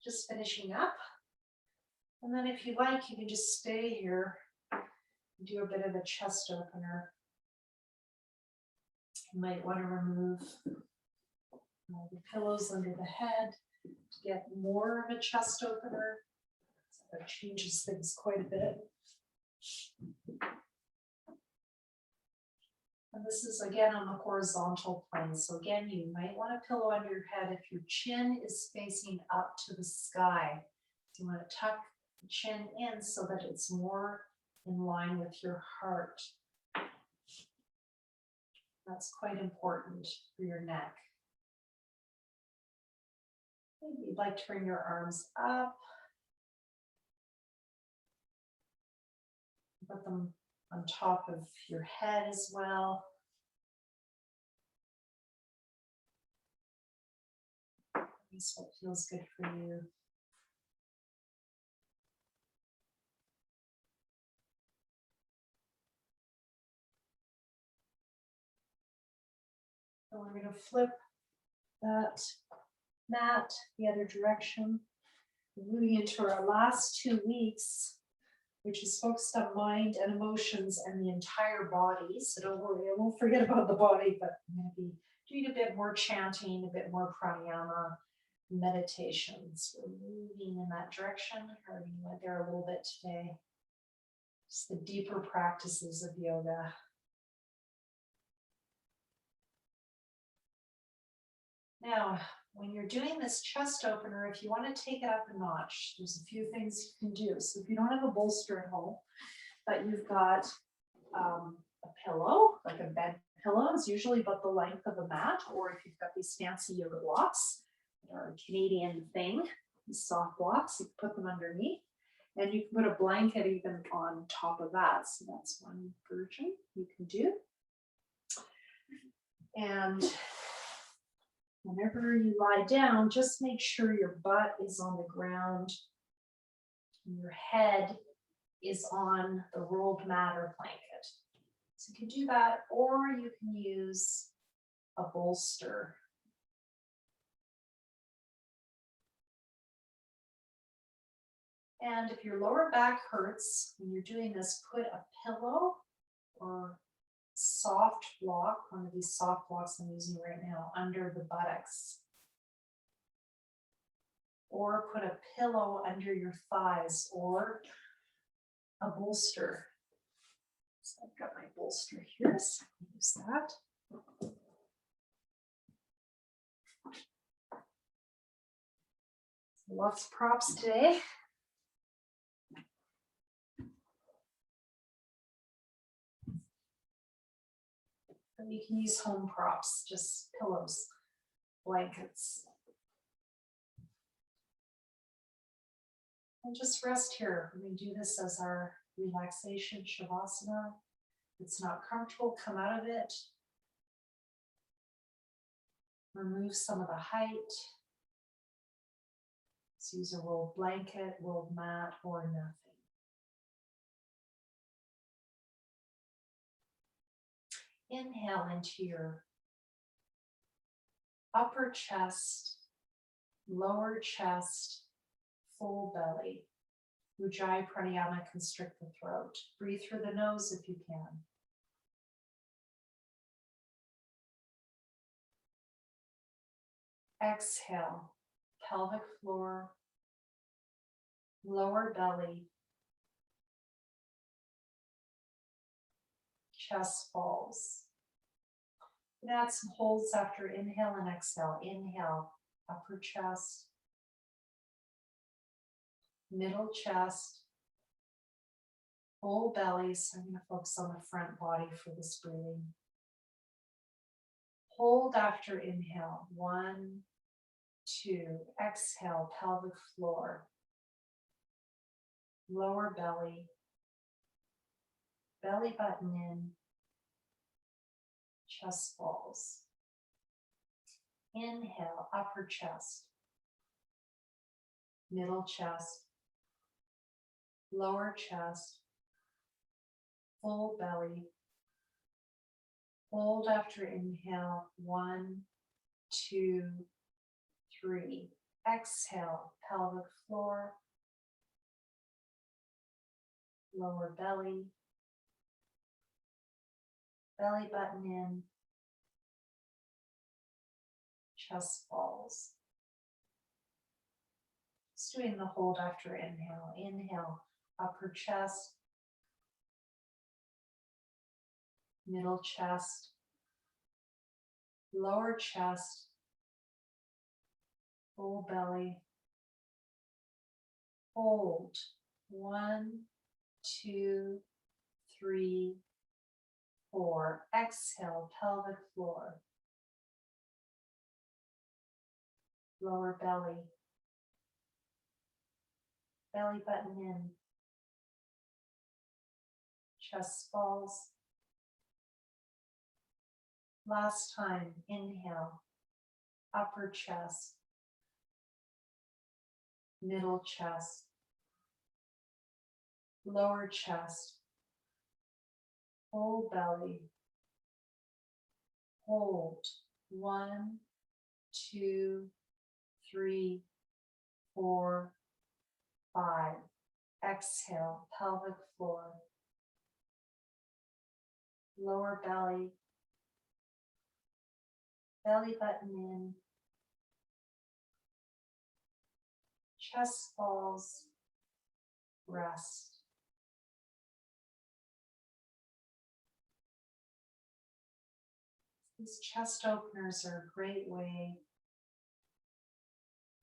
A: Just finishing up. And then if you like, you can just stay here and do a bit of a chest opener. You might want to remove the pillows under the head to get more of a chest opener. So that changes things quite a bit. And this is again on the horizontal plane. So again, you might want a pillow under your head if your chin is facing up to the sky. You want to tuck the chin in so that it's more in line with your heart. That's quite important for your neck. Maybe you'd like to bring your arms up. Put them on top of your head as well. That's what feels good for you. And we're going to flip that mat the other direction. We're moving into our last 2 weeks, which is focused on mind and emotions and the entire body. So don't worry, I won't forget about the body, but I'm going to be doing a bit more chanting, a bit more pranayama, meditations. We're moving in that direction. I already went there a little bit today. Just the deeper practices of yoga. Now, when you're doing this chest opener, if you want to take it up a notch, there's a few things you can do. So if you don't have a bolster at home, but you've got a pillow, like a bed pillow, is usually about the length of a mat, or if you've got these fancy yoga blocks, or a Canadian thing, these soft blocks, you can put them underneath, and you can put a blanket even on top of that. So that's one version you can do. And whenever you lie down, just make sure your butt is on the ground and your head is on the rolled mat or blanket. So you can do that, or you can use a bolster. And if your lower back hurts when you're doing this, put a pillow or soft block, one of these soft blocks I'm using right now, under the buttocks. Or put a pillow under your thighs, or a bolster. So I've got my bolster here, so I can use that. So lots of props today. And you can use home props, just pillows, blankets. And just rest here. We do this as our relaxation shavasana. If it's not comfortable, come out of it. Remove some of the height. Let's use a rolled blanket, rolled mat, or nothing. Inhale into your upper chest, lower chest, full belly. Ujjayi pranayama, constrict the throat. Breathe through the nose if you can. Exhale, pelvic floor, lower belly, chest falls. And add some holds after inhale and exhale. Inhale, upper chest, middle chest, full belly. So I'm going to focus on the front body for this breathing. Hold after inhale. 1, 2. Exhale, pelvic floor, lower belly, belly button in, chest falls. Inhale, upper chest, middle chest, lower chest, full belly. Hold after inhale. 1, 2, 3. Exhale, pelvic floor, lower belly, belly button in, chest falls. Just doing the hold after inhale. Inhale, upper chest, middle chest, lower chest, full belly. Hold. 1, 2, 3, 4. Exhale, pelvic floor, lower belly, belly button in, chest falls. Last time, inhale, upper chest, middle chest, lower chest, full belly. Hold. 1, 2, 3, 4, 5. Exhale, pelvic floor, lower belly, belly button in, chest falls, rest. These chest openers are a great way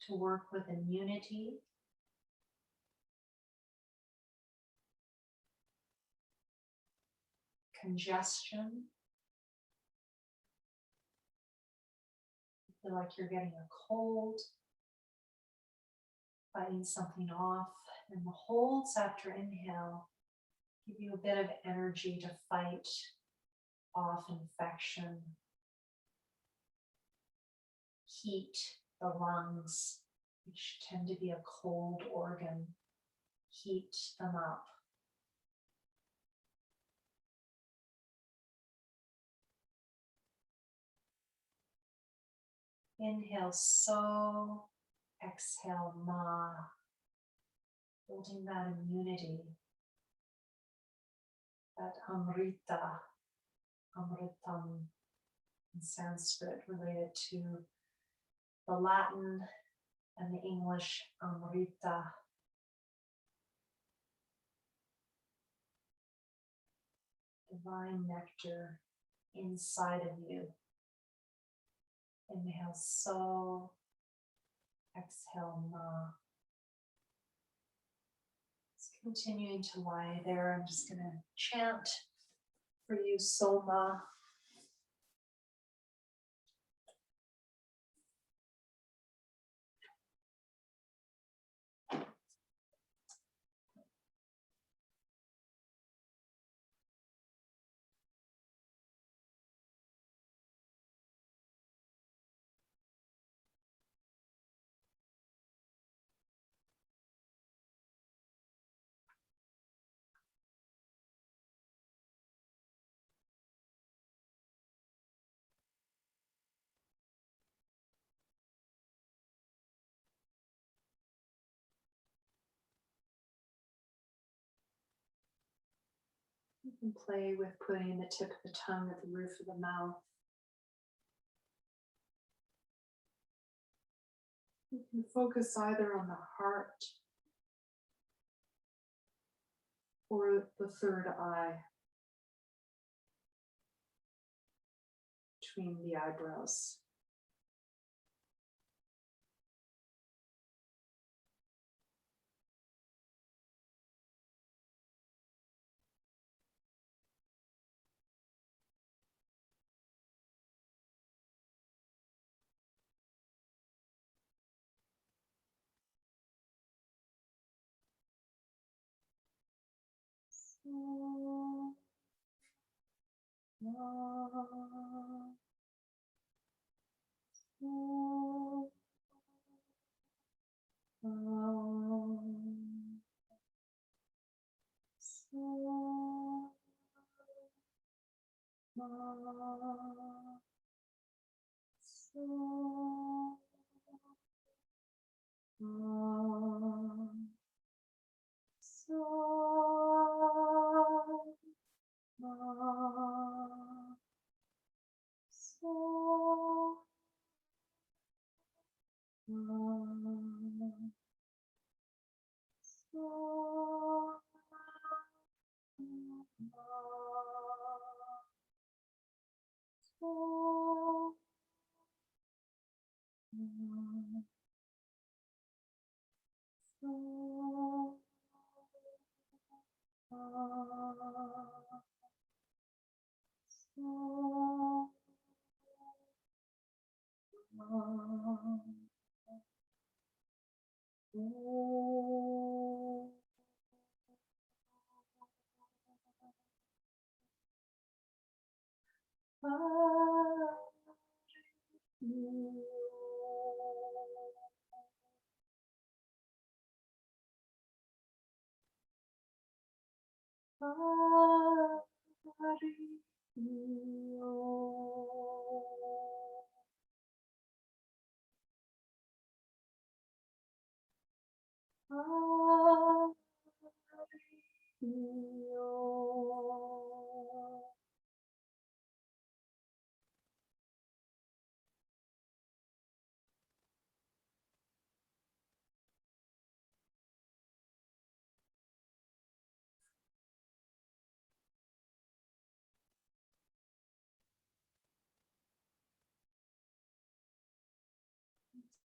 A: to work with immunity, congestion. Feel like you're getting a cold, fighting something off. And the holds after inhale give you a bit of energy to fight off infection, heat the lungs, which tend to be a cold organ, heat them up. Inhale, so. Exhale, ma. Building that immunity, that amrita, amritam in Sanskrit, related to the Latin and the English amrita. Divine nectar inside of you. Inhale, so. Exhale, ma. Just continuing to lie there. I'm just going to chant for you, so ma. And play with putting the tip of the tongue at the roof of the mouth. You can focus either on the heart or the third eye between the eyebrows.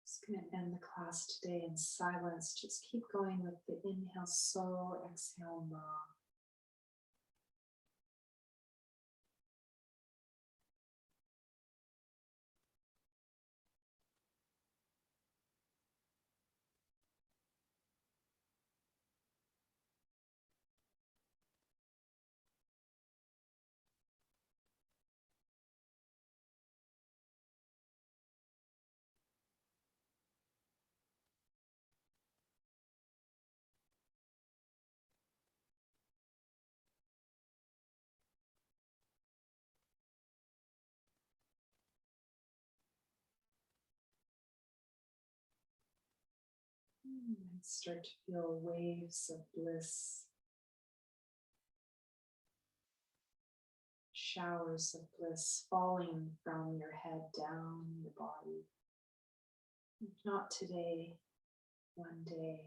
A: Just going to end the class today in silence. Just keep going with the inhale, so, exhale, ma. And start to feel waves of bliss, showers of bliss falling from your head down your body. If not today, one day,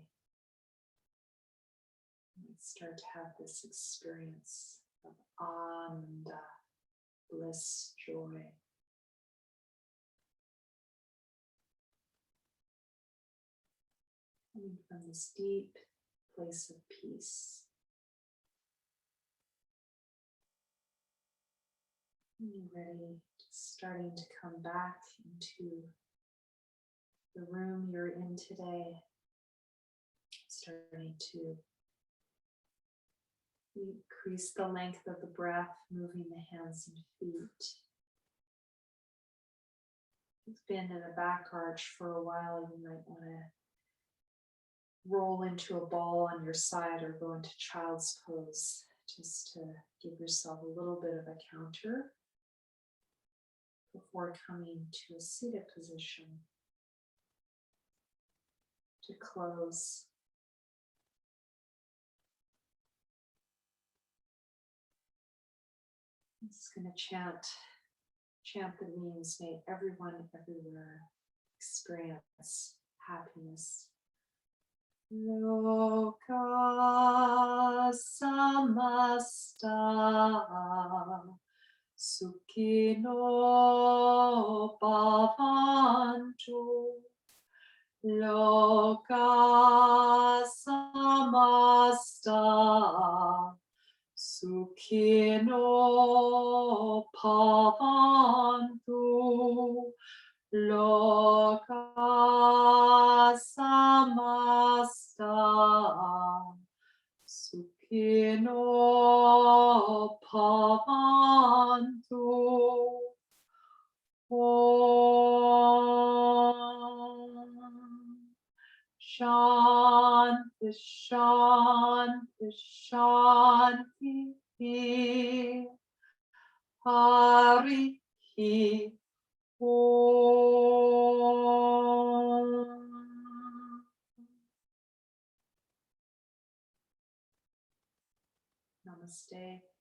A: you might start to have this experience of ananda, bliss, joy. Coming from this deep place of peace. When you're ready, just starting to come back into the room you're in today. Starting to increase the length of the breath, moving the hands and feet. You've been in a back arch for a while. You might want to roll into a ball on your side or go into child's pose just to give yourself a little bit of a counter before coming to a seated position to close. I'm just going to chant that means may everyone everywhere experience happiness. Loka samasta sukhino bhavantu. Loka samasta sukhino bhavantu. Loka samasta sukhino bhavantu. Om Shanti Shanti Shanti Hari Om. Namaste.